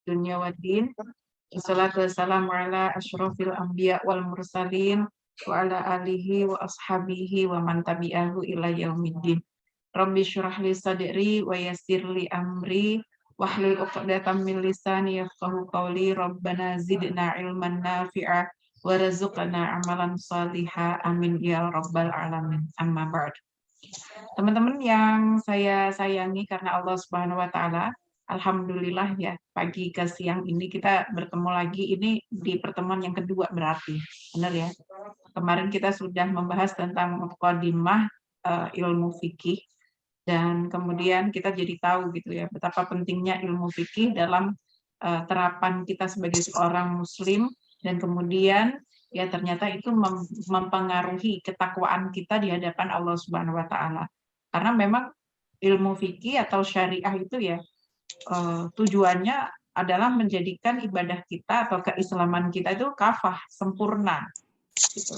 dunya waddin. Wassalatu wassalamu ala asyrafil anbiya wal mursalin wa ala alihi wa ashabihi wa man tabi'ahu ila yaumiddin. Rabbi syrah li sadri wa yassir li amri wahlul 'uqdatam min lisani yafqahu qawli. Rabbana zidna ilman nafi'a warzuqna amalan salihah. Amin ya rabbal alamin. Amma ba'd. Teman-teman yang saya sayangi karena Allah Subhanahu wa taala, alhamdulillah ya, pagi ke siang ini kita bertemu lagi, ini di pertemuan yang kedua berarti. Benar ya? Kemarin kita sudah membahas tentang muqaddimah ilmu fikih, dan kemudian kita jadi tahu gitu ya betapa pentingnya ilmu fikih dalam terapan kita sebagai seorang muslim, dan kemudian ya ternyata itu mempengaruhi ketakwaan kita di hadapan Allah Subhanahu wa taala. Karena memang ilmu fikih atau syariah itu ya tujuannya adalah menjadikan ibadah kita atau keislaman kita itu kafah, sempurna gitu.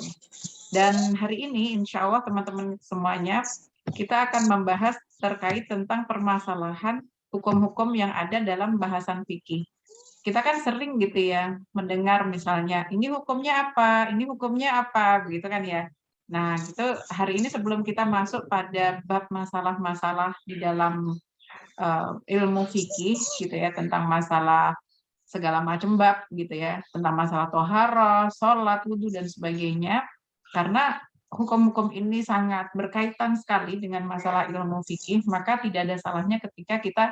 Dan hari ini insya Allah teman-teman semuanya kita akan membahas terkait tentang permasalahan hukum-hukum yang ada dalam bahasan fikih. Kita kan sering gitu ya mendengar misalnya ini hukumnya apa, begitu kan ya. Nah, gitu hari ini sebelum kita masuk pada bab masalah-masalah di dalam ilmu fikih gitu ya, tentang masalah segala macam bab gitu ya, tentang masalah toharoh, sholat, wudhu dan sebagainya, karena hukum-hukum ini sangat berkaitan sekali dengan masalah ilmu fikih, maka tidak ada salahnya ketika kita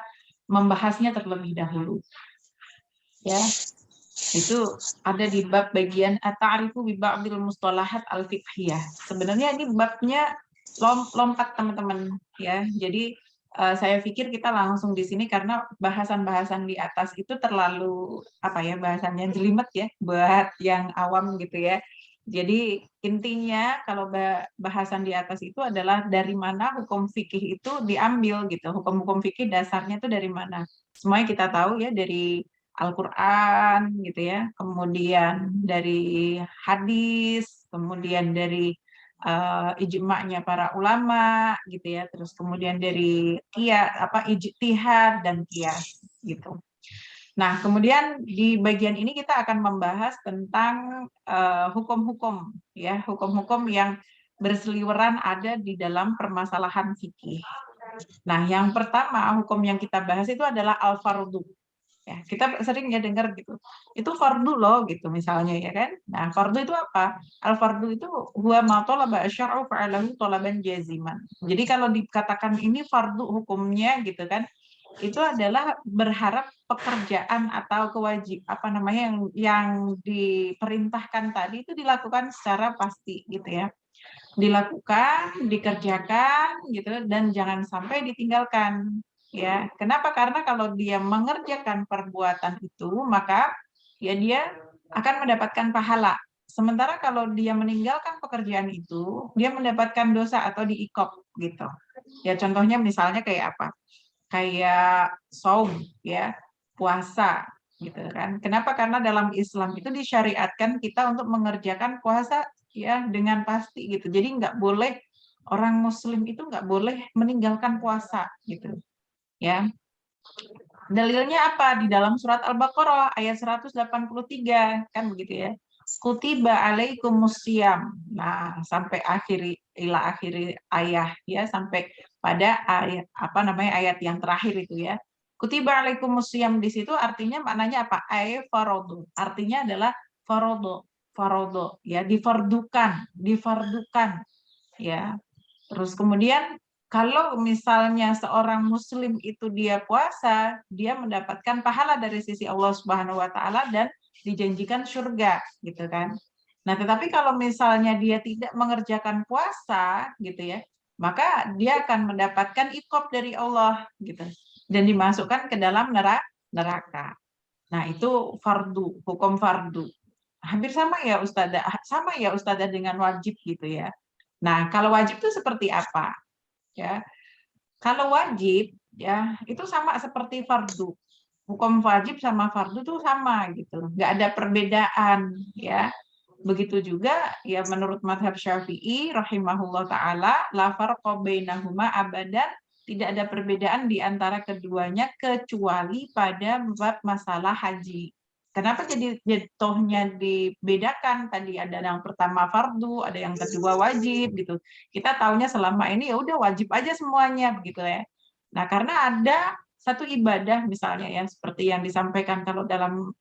membahasnya terlebih dahulu. Ya, itu ada di bab bagian at-ta'rifu bi ba'dil mustalahat al-fiqhiyah. Sebenarnya ini babnya lompat teman-teman ya. Jadi saya pikir kita langsung di sini karena bahasan-bahasan di atas itu terlalu apa ya, bahasannya jelimet ya buat yang awam gitu ya. Jadi intinya kalau bahasan di atas itu adalah dari mana hukum fikih itu diambil gitu. Hukum-hukum fikih dasarnya itu dari mana? Semuanya kita tahu ya, dari Al-Quran gitu ya, kemudian dari hadis, kemudian dari ijma'nya para ulama gitu ya, terus kemudian dari ijtihad dan qiyas gitu. Nah, kemudian di bagian ini kita akan membahas tentang hukum-hukum ya, hukum-hukum yang berseliweran ada di dalam permasalahan fikih. Nah, yang pertama hukum yang kita bahas itu adalah al-fardhu. Ya, kita sering ya dengar gitu. Itu fardu loh gitu misalnya ya kan. Nah, fardu itu apa? Al-fardu itu huwa ma talaba asy-syar'u fa'alahu talaban jaziman. Jadi kalau dikatakan ini fardu hukumnya gitu kan, itu adalah berharap pekerjaan atau yang diperintahkan tadi itu dilakukan secara pasti gitu ya. Dilakukan, dikerjakan gitu, dan jangan sampai ditinggalkan. Ya, kenapa? Karena kalau dia mengerjakan perbuatan itu, maka ya dia akan mendapatkan pahala. Sementara kalau dia meninggalkan pekerjaan itu, dia mendapatkan dosa atau diikop gitu. Ya contohnya misalnya kayak apa? Kayak saum ya, puasa gitu kan. Kenapa? Karena dalam Islam itu disyariatkan kita untuk mengerjakan puasa ya dengan pasti gitu. Jadi nggak boleh, orang muslim itu nggak boleh meninggalkan puasa gitu. Ya, dalilnya apa? Di dalam surat Al-Baqarah ayat 183 kan begitu ya. Kutiba alaikumusiyam. Nah, sampai akhiri ayat ya, sampai pada ayat ayat yang terakhir itu ya. Kutiba alaikumusiyam di situ artinya maknanya apa? Farodo. Artinya adalah farodo ya, difardukan ya. Terus kemudian kalau misalnya seorang muslim itu dia puasa, dia mendapatkan pahala dari sisi Allah Subhanahu wa taala dan dijanjikan surga gitu kan. Nah, tetapi kalau misalnya dia tidak mengerjakan puasa gitu ya, maka dia akan mendapatkan iqab dari Allah gitu dan dimasukkan ke dalam neraka. Nah, itu fardu, hukum fardu. Hampir sama ya Ustazah dengan wajib gitu ya. Nah, kalau wajib itu seperti apa? Ya, kalau wajib ya itu sama seperti fardu. Hukum wajib sama fardu itu sama gitu, nggak ada perbedaan ya. Begitu juga ya menurut mazhab Syafi'i rahimahullah taala, la farqa bainahuma abadan tidak ada perbedaan di antara keduanya kecuali pada bab masalah haji. Kenapa jadi jatuhnya dibedakan? Tadi ada yang pertama fardu, ada yang kedua wajib gitu. Kita taunya selama ini ya udah wajib aja semuanya begitu ya. Nah, karena ada satu ibadah misalnya ya seperti yang disampaikan kalau dalam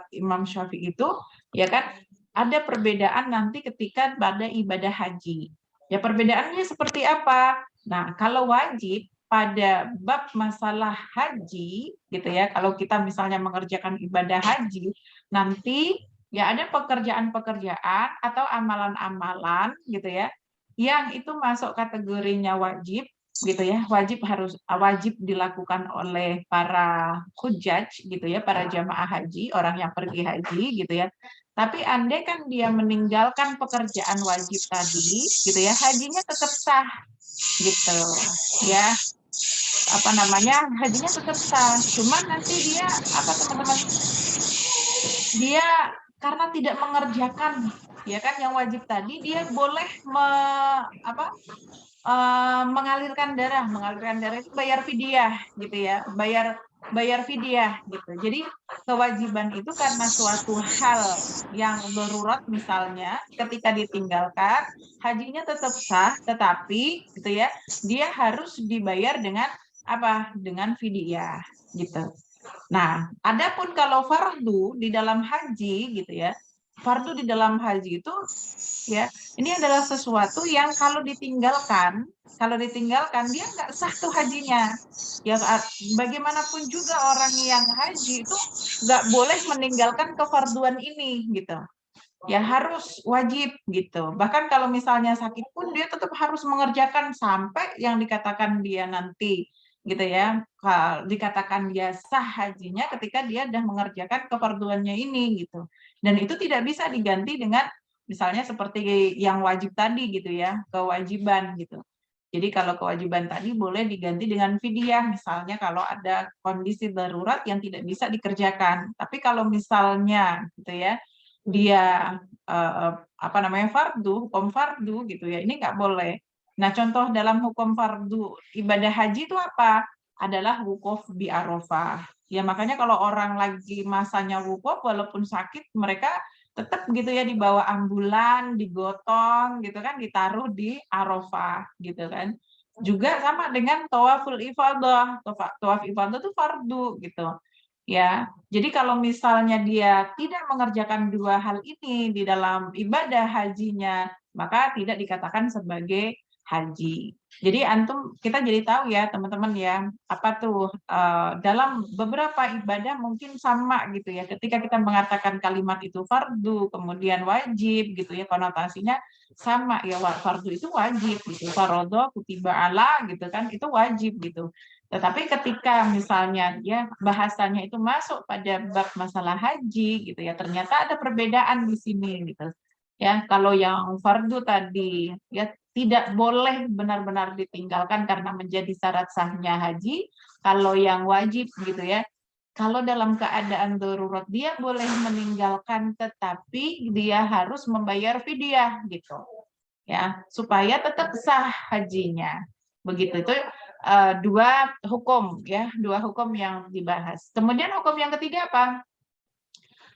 Imam Syafi'i itu ya kan ada perbedaan nanti ketika pada ibadah haji. Ya perbedaannya seperti apa? Nah, kalau wajib pada bab masalah haji gitu ya, kalau kita misalnya mengerjakan ibadah haji, nanti ya ada pekerjaan-pekerjaan atau amalan-amalan gitu ya, yang itu masuk kategorinya wajib gitu ya, wajib dilakukan oleh para hujjaj gitu ya, para jamaah haji, orang yang pergi haji gitu ya. Tapi andai kan dia meninggalkan pekerjaan wajib tadi gitu ya, hajinya tetap sah gitu ya, apa namanya, hajinya tetap sah, cuman nanti dia apa teman-teman, dia karena tidak mengerjakan ya kan yang wajib tadi, dia boleh mengalirkan darah itu bayar fidyah gitu ya, bayar fidyah gitu. Jadi kewajiban itu karena suatu hal yang darurat misalnya ketika ditinggalkan, hajinya tetap sah, tetapi gitu ya, dia harus dibayar dengan apa? Dengan fidyah gitu. Nah, adapun kalau fardu di dalam haji gitu ya, fardu di dalam haji itu ya, ini adalah sesuatu yang kalau ditinggalkan dia nggak sah tuh hajinya. Ya bagaimanapun juga orang yang haji itu nggak boleh meninggalkan kefarduan ini gitu. Ya harus wajib gitu. Bahkan kalau misalnya sakit pun dia tetap harus mengerjakan sampai yang dikatakan dia nanti gitu ya. Dikatakan dia sah hajinya ketika dia sudah mengerjakan kefarduannya ini gitu. Dan itu tidak bisa diganti dengan misalnya seperti yang wajib tadi gitu ya, kewajiban gitu. Jadi kalau kewajiban tadi boleh diganti dengan fidyah, misalnya kalau ada kondisi darurat yang tidak bisa dikerjakan. Tapi kalau misalnya gitu ya, dia apa namanya hukum fardu gitu ya, ini nggak boleh. Nah, contoh dalam hukum fardu ibadah haji itu apa? Adalah wukuf di Arafah. Ya makanya kalau orang lagi masanya wukuf walaupun sakit mereka tetap gitu ya dibawa ambulan, digotong gitu kan, ditaruh di Arafah gitu kan. Juga sama dengan tawaful ifadah. Tawaf ifadah itu fardu gitu. Ya, jadi kalau misalnya dia tidak mengerjakan dua hal ini di dalam ibadah hajinya, maka tidak dikatakan sebagai haji. Jadi antum kita jadi tahu ya teman-teman ya, apa tuh dalam beberapa ibadah mungkin sama gitu ya. Ketika kita mengatakan kalimat itu fardu, kemudian wajib gitu ya, konotasinya sama ya. Fardu itu wajib gitu, farodho, kutiba ala gitu kan, itu wajib gitu. Tetapi ketika misalnya ya bahasanya itu masuk pada bab masalah haji gitu ya, ternyata ada perbedaan di sini gitu. Ya, kalau yang fardu tadi ya tidak boleh benar-benar ditinggalkan karena menjadi syarat sahnya haji. Kalau yang wajib gitu ya, kalau dalam keadaan darurat dia boleh meninggalkan tetapi dia harus membayar fidyah gitu. Ya, supaya tetap sah hajinya. Begitu itu dua hukum ya, dua hukum yang dibahas. Kemudian hukum yang ketiga apa?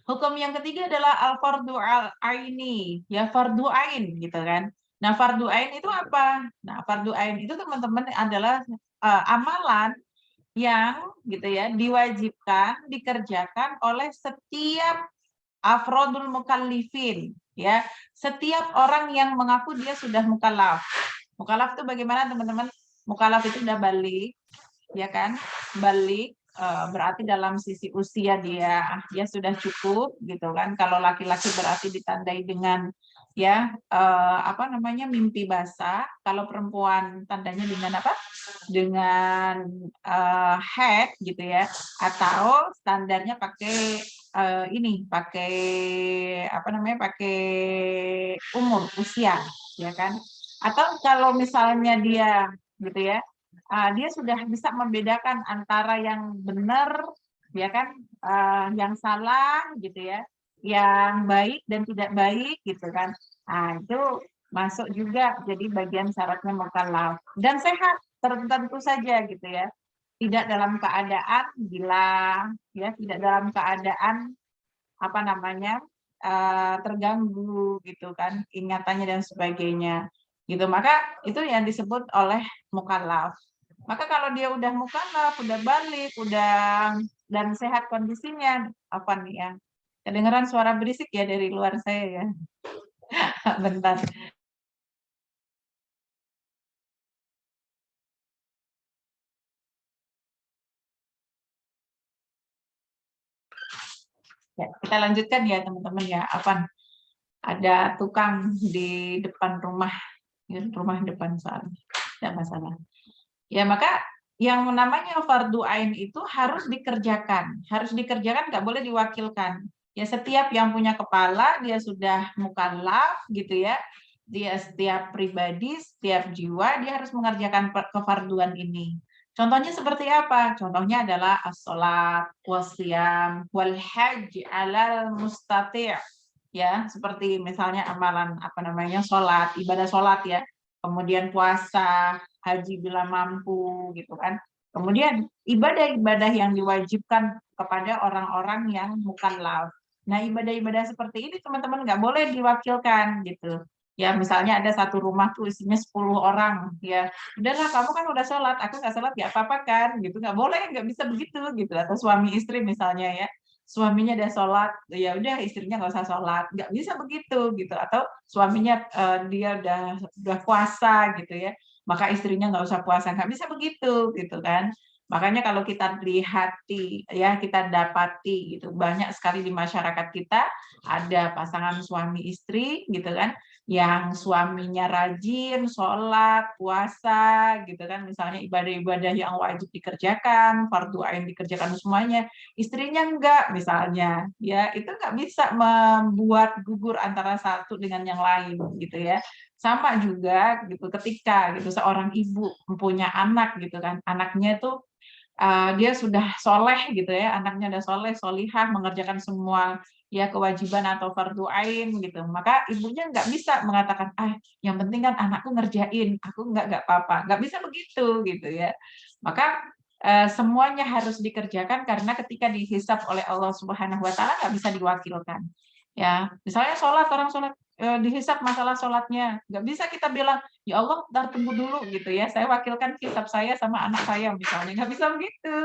Hukum yang ketiga adalah al-fardu al-aini, ya fardu ain gitu kan. Nah, fardu ain itu apa? Nah, fardu ain itu teman-teman adalah amalan yang gitu ya diwajibkan dikerjakan oleh setiap afrodul mukallifin ya, setiap orang yang mengaku dia sudah mukallaf. Mukallaf itu bagaimana teman-teman? Mukallaf itu udah balik ya kan, balik berarti dalam sisi usia dia sudah cukup gitu kan. Kalau laki-laki berarti ditandai dengan ya apa namanya mimpi basah. Kalau perempuan tandanya dengan apa? Dengan head gitu ya, atau standarnya pakai ini pakai apa namanya pakai umur usia ya kan. Atau kalau misalnya dia gitu ya, dia sudah bisa membedakan antara yang benar ya kan, yang salah gitu ya, yang baik dan tidak baik gitu kan. Nah, itu masuk juga jadi bagian syaratnya mukallaf dan sehat tertentu saja gitu ya. Tidak dalam keadaan gila, ya, tidak dalam keadaan apa namanya terganggu gitu kan ingatannya dan sebagainya gitu, maka itu yang disebut oleh mukallaf. Maka kalau dia udah mukallaf, udah balik, udah dan sehat kondisinya, apa nih ya, kedengeran suara berisik ya dari luar saya ya. Bentar. Ya, kita lanjutkan ya teman-teman ya. Apa ada tukang di depan rumah, ya, rumah depan soalnya, tidak masalah. Ya, maka yang namanya fardu ain itu harus dikerjakan, nggak boleh diwakilkan. Ya, setiap yang punya kepala dia sudah mukallaf gitu ya. Dia setiap pribadi, setiap jiwa dia harus mengerjakan kefarduan ini. Contohnya seperti apa? Contohnya adalah as-sholat, wasiyam, wal hajj alal mustati'. Ya, seperti misalnya amalan apa namanya sholat, ibadah sholat ya, kemudian puasa, haji bila mampu gitu kan. Kemudian ibadah-ibadah yang diwajibkan kepada orang-orang yang mukallaf. Nah, ibadah-ibadah seperti ini teman-teman nggak boleh diwakilkan gitu. Ya, misalnya ada satu rumah tuh isinya 10 orang, ya udahlah kamu kan udah sholat, aku nggak sholat ya apa-apa kan, gitu nggak boleh, nggak bisa begitu gitu. Atau suami istri misalnya ya, suaminya udah sholat, ya udah istrinya nggak usah sholat, nggak bisa begitu gitu. Atau suaminya dia udah puasa gitu ya, maka istrinya nggak usah puasa, nggak bisa begitu gitu kan. Makanya kalau kita lihati ya, kita dapati gitu banyak sekali di masyarakat kita ada pasangan suami istri gitu kan, yang suaminya rajin sholat puasa gitu kan, misalnya ibadah-ibadah yang wajib dikerjakan, fardu ain dikerjakan semuanya, istrinya enggak misalnya, ya itu nggak bisa membuat gugur antara satu dengan yang lain gitu ya. Sama juga gitu ketika gitu seorang ibu mempunyai anak gitu kan, anaknya itu dia sudah soleh gitu ya, anaknya udah soleh, solihah, mengerjakan semua ya kewajiban atau fardu ain gitu, maka ibunya nggak bisa mengatakan, yang penting kan anakku ngerjain, aku nggak apa-apa, nggak bisa begitu gitu ya. Maka semuanya harus dikerjakan karena ketika dihisab oleh Allah Subhanahu Wa Taala nggak bisa diwakilkan. Ya, misalnya sholat, orang sholat dihisab masalah sholatnya, nggak bisa kita bilang ya Allah, ntar tunggu dulu gitu ya. Saya wakilkan hisab saya sama anak saya misalnya, nggak bisa begitu.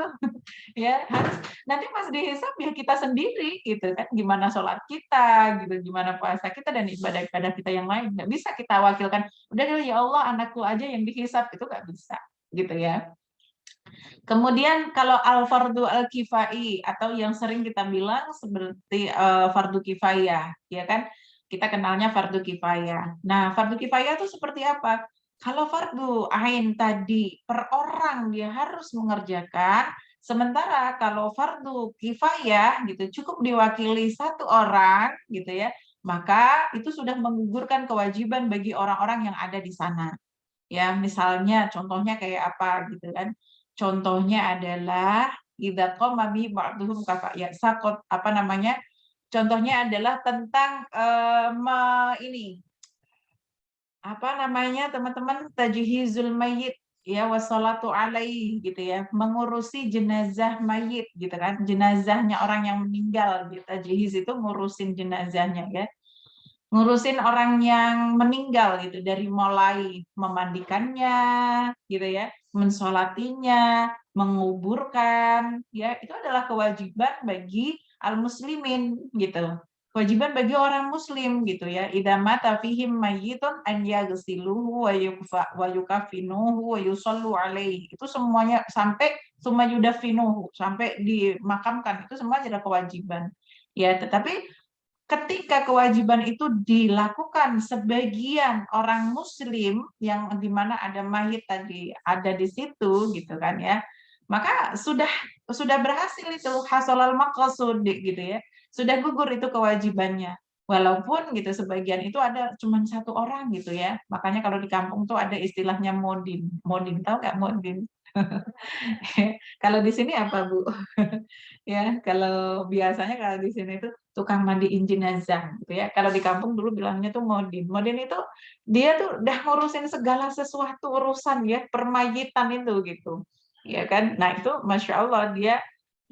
Ya, harus nanti pas dihisab ya kita sendiri gitu kan. Gimana sholat kita, gitu, gimana puasa kita dan ibadah-ibadah kita yang lain. Nggak bisa kita wakilkan. Udah deh ya Allah, anakku aja yang dihisab, itu nggak bisa gitu ya. Kemudian kalau al-fardu al-kifai atau yang sering kita bilang seperti fardu kifayah, ya kan? Kita kenalnya fardu kifayah. Nah, fardu kifayah itu seperti apa? Kalau fardu ain tadi per orang dia harus mengerjakan, sementara kalau fardu kifayah gitu cukup diwakili satu orang gitu ya, maka itu sudah menggugurkan kewajiban bagi orang-orang yang ada di sana. Ya, misalnya contohnya kayak apa gitu kan. Contohnya adalah idza qama bi ba'duhum ya sakot apa namanya? Contohnya adalah tentang ini apa namanya teman-teman tajhizul mayyit ya wassalatu alaihi gitu ya, mengurusi jenazah mayit gitu kan, jenazahnya orang yang meninggal gitu. Tajhiz itu ngurusin jenazahnya ya, ngurusin orang yang meninggal gitu, dari mulai memandikannya gitu ya, mensolatinya, menguburkan ya, itu adalah kewajiban bagi al-muslimin gitu. Kewajiban bagi orang muslim gitu ya. Idza mata fihim mayyitun an yaghsiluhu wa yukafinuhu wa yusallu alaihi. Itu semuanya sampai summa yudafinuhu, sampai dimakamkan, itu semua adalah kewajiban. Ya, tetapi ketika kewajiban itu dilakukan sebagian orang muslim yang dimana ada mayit tadi ada di situ gitu kan ya, maka sudah berhasil itu hasolal maqsud gitu ya, sudah gugur itu kewajibannya, walaupun gitu sebagian itu ada cuma satu orang gitu ya. Makanya kalau di kampung tuh ada istilahnya modin, modin tahu nggak modin? Kalau di sini apa, Bu? Ya, kalau biasanya kalau di sini itu tukang mandiin jenazah gitu ya. Kalau di kampung dulu bilangnya tuh modin. Modin itu dia tuh udah ngurusin segala sesuatu urusan ya, permayitan itu gitu. Ya kan? Nah, itu Masya Allah dia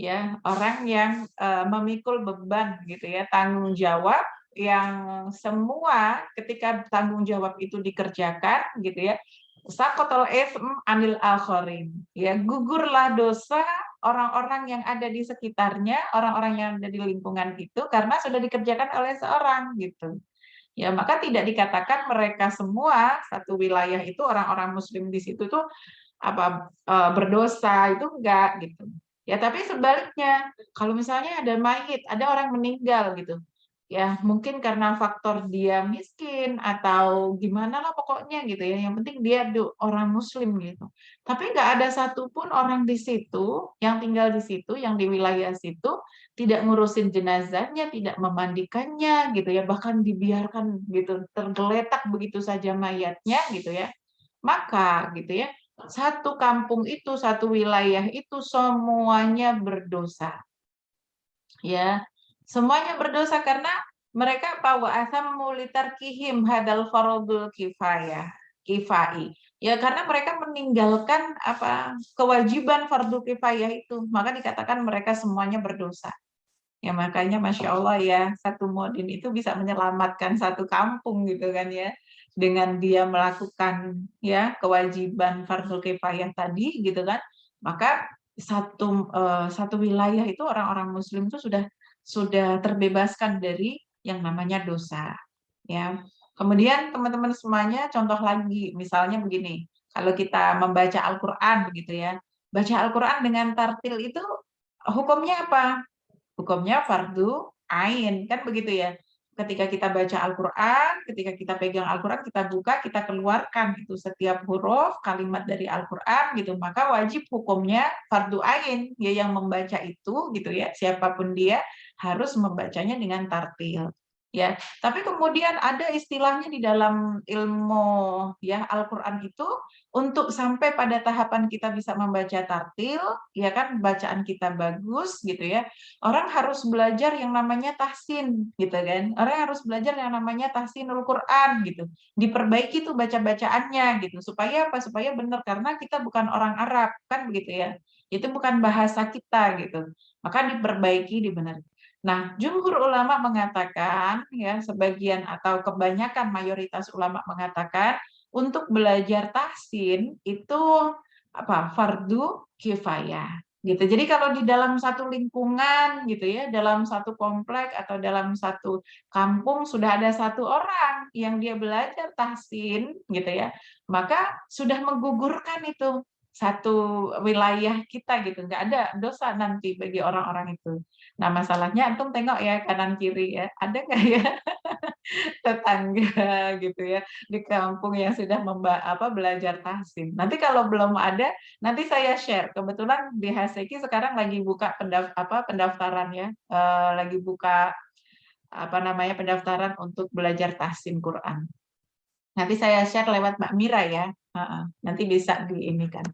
ya orang yang memikul beban gitu ya, tanggung jawab yang semua ketika tanggung jawab itu dikerjakan gitu ya, saqatal ism anil akharin. Ya, gugurlah dosa orang-orang yang ada di sekitarnya, orang-orang yang ada di lingkungan itu karena sudah dikerjakan oleh seorang gitu. Ya, maka tidak dikatakan mereka semua satu wilayah itu orang-orang muslim di situ tuh berdosa, itu enggak gitu. Ya, tapi sebaliknya, kalau misalnya ada mayit, ada orang meninggal gitu. Ya, mungkin karena faktor dia miskin atau gimana lah pokoknya gitu ya. Yang penting dia orang muslim gitu. Tapi nggak ada satupun orang di situ, yang tinggal di situ, yang di wilayah situ, tidak ngurusin jenazahnya, tidak memandikannya gitu ya, bahkan dibiarkan gitu, tergeletak begitu saja mayatnya gitu ya. Maka gitu ya, satu kampung itu, satu wilayah itu semuanya berdosa. Ya, semuanya berdosa karena mereka bawa asam mulitarkihim hadal farodul kifai. Ya, karena mereka meninggalkan kewajiban fardu kifayah itu, maka dikatakan mereka semuanya berdosa. Ya, makanya Masya Allah ya, satu modin itu bisa menyelamatkan satu kampung gitu kan ya, dengan dia melakukan ya kewajiban fardhu kifayah tadi gitu kan, maka satu wilayah itu orang-orang Muslim itu sudah terbebaskan dari yang namanya dosa. Ya, kemudian teman-teman semuanya contoh lagi, misalnya begini, kalau kita membaca Al-Quran begitu ya, baca Al-Quran dengan tartil itu hukumnya apa? Hukumnya fardu ain, kan begitu ya. Ketika kita baca Al-Quran, ketika kita pegang Al-Quran, kita buka, kita keluarkan itu setiap huruf kalimat dari Al-Quran gitu, maka wajib hukumnya fardu ain, ya yang membaca itu gitu ya, siapapun dia harus membacanya dengan tartil. Ya, tapi kemudian ada istilahnya di dalam ilmu ya Al-Quran itu, untuk sampai pada tahapan kita bisa membaca tartil, ya kan bacaan kita bagus gitu ya. Orang harus belajar yang namanya tahsin gitu kan. Orang harus belajar yang namanya tahsinul Quran gitu. Diperbaiki tuh baca-bacaannya gitu. Supaya apa? Supaya benar karena kita bukan orang Arab kan begitu ya. Itu bukan bahasa kita gitu. Maka diperbaiki, dibenar. Nah, jumhur ulama mengatakan ya, sebagian atau kebanyakan mayoritas ulama mengatakan untuk belajar tahsin itu fardu kifayah gitu. Jadi kalau di dalam satu lingkungan gitu ya, dalam satu komplek atau dalam satu kampung sudah ada satu orang yang dia belajar tahsin gitu ya, maka sudah menggugurkan itu satu wilayah kita gitu, nggak ada dosa nanti bagi orang-orang itu. Nah, masalahnya antum tengok ya kanan kiri ya, ada nggak ya tetangga gitu ya di kampung yang sudah belajar tahsin. Nanti kalau belum ada, nanti saya share. Kebetulan di Haseki sekarang lagi buka pendaftaran ya, lagi buka pendaftaran untuk belajar tahsin Quran. Nanti saya share lewat Mbak Mira ya. Nanti bisa di ini kan.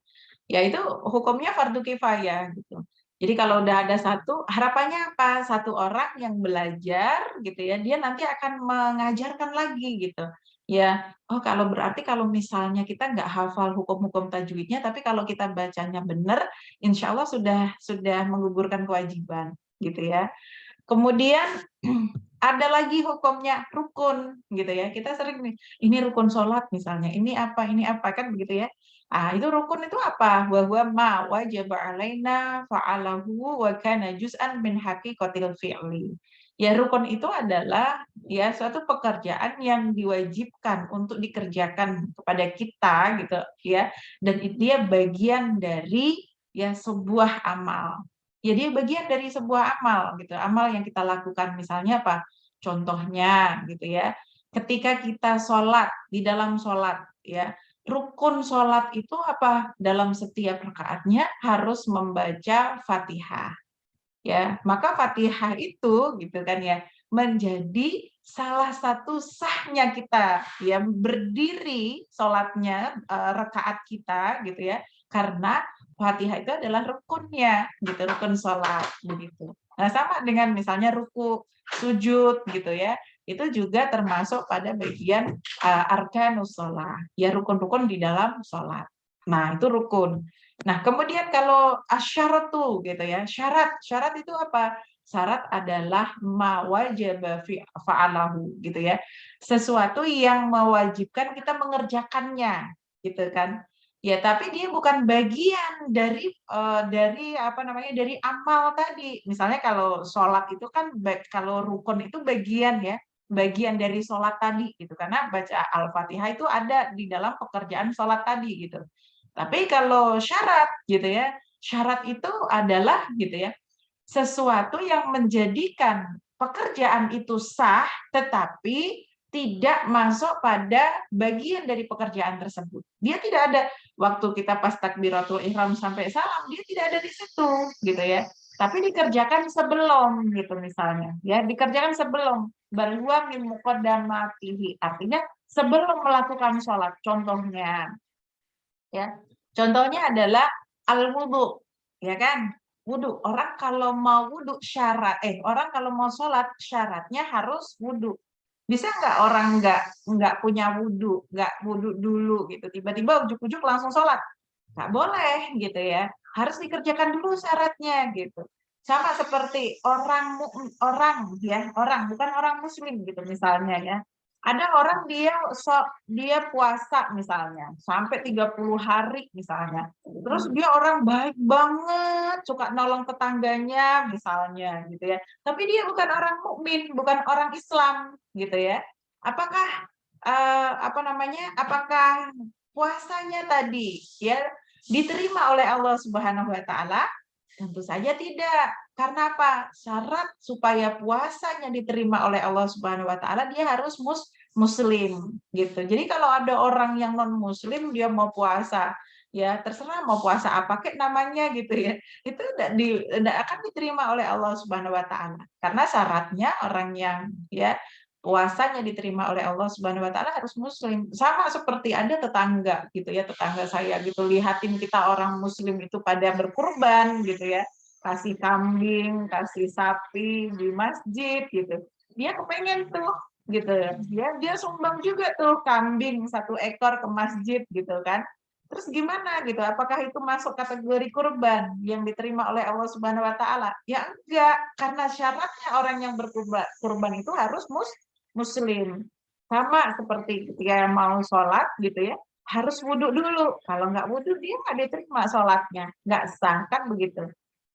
Ya itu hukumnya fardu kifayah gitu. Jadi kalau udah ada satu, harapannya apa? Satu orang yang belajar gitu ya, dia nanti akan mengajarkan lagi gitu. Ya, oh berarti kalau misalnya kita nggak hafal hukum-hukum tajwidnya, tapi kalau kita bacanya benar, insya Allah sudah menggugurkan kewajiban gitu ya. Kemudian ada lagi hukumnya rukun gitu ya. Kita sering nih, ini rukun sholat misalnya, ini apa kan begitu ya. Itu rukun itu apa? Wa huwa ma wajaba alaina fa'alahu wa kana juz'an min haqiqatil fi'li. Ya rukun itu adalah ya suatu pekerjaan yang diwajibkan untuk dikerjakan kepada kita gitu ya, dan dia bagian dari ya sebuah amal. Jadi bagian dari sebuah amal gitu, amal yang kita lakukan misalnya apa? Contohnya gitu ya, ketika kita sholat, di dalam sholat ya, rukun sholat itu apa? Dalam setiap rakaatnya harus membaca Fatihah. Ya, maka Fatihah itu gitu kan ya, menjadi salah satu sahnya kita ya berdiri sholatnya rakaat kita gitu ya, karena Fatihah itu adalah rukunnya, gitu, rukun sholat, begitu. Nah, sama dengan misalnya ruku, sujud, gitu ya, itu juga termasuk pada bagian arkanus sholat, ya rukun-rukun di dalam sholat. Nah, itu rukun. Nah, kemudian kalau asyaratu, gitu ya, syarat itu apa? Syarat adalah ma wajaba fa'alahu, gitu ya, sesuatu yang mewajibkan kita mengerjakannya, gitu kan. Ya, tapi dia bukan bagian dari apa namanya, dari amal tadi. Misalnya kalau sholat itu kan kalau rukun itu bagian ya, bagian dari sholat tadi gitu. Karena baca Al-Fatihah itu ada di dalam pekerjaan sholat tadi gitu. Tapi kalau syarat gitu ya, syarat itu adalah gitu ya, sesuatu yang menjadikan pekerjaan itu sah, tetapi tidak masuk pada bagian dari pekerjaan tersebut. Dia tidak ada waktu kita pas takbiratul ihram sampai salam, dia tidak ada di situ, gitu ya. Tapi dikerjakan sebelum, gitu misalnya, ya dikerjakan sebelum. Bahwa min muqaddamatihi, artinya sebelum melakukan sholat. Contohnya, ya, contohnya adalah al-wudu, ya kan? Wudu. Orang kalau mau wudu orang kalau mau sholat syaratnya harus wudu. Bisa nggak orang nggak punya wudu, nggak wudu dulu gitu, tiba-tiba ujuk-ujuk langsung sholat? Nggak boleh gitu ya. Harus dikerjakan dulu syaratnya gitu. Sama seperti orang bukan orang muslim gitu misalnya ya. Ada orang dia puasa misalnya sampai 30 hari misalnya. Terus dia orang baik banget, suka nolong tetangganya misalnya gitu ya. Tapi dia bukan orang mukmin, bukan orang Islam gitu ya. Apakah apa namanya? Apakah puasanya tadi ya diterima oleh Allah Subhanahu wa taala? Tentu saja tidak. Karena apa? Syarat supaya puasanya diterima oleh Allah Subhanahu wa taala dia harus muslim gitu. Jadi kalau ada orang yang non muslim dia mau puasa, ya terserah mau puasa apa kek namanya gitu ya. Itu tidak akan diterima oleh Allah Subhanahu wa taala. Karena syaratnya orang yang ya puasanya diterima oleh Allah Subhanahu wa taala harus muslim. Sama seperti ada tetangga gitu ya, tetangga saya gitu lihatin kita orang muslim itu pada berkurban gitu ya. Kasih kambing, kasih sapi di masjid gitu. Dia kepengen tuh gitu. Dia sumbang juga tuh kambing 1 ekor ke masjid gitu kan. Terus gimana gitu? Apakah itu masuk kategori kurban yang diterima oleh Allah Subhanahu wa taala? Ya enggak, karena syaratnya orang yang berkurban itu harus muslim. Sama seperti ketika mau sholat gitu ya, harus wudhu dulu. Kalau nggak wudhu dia nggak diterima sholatnya, nggak sah kan begitu.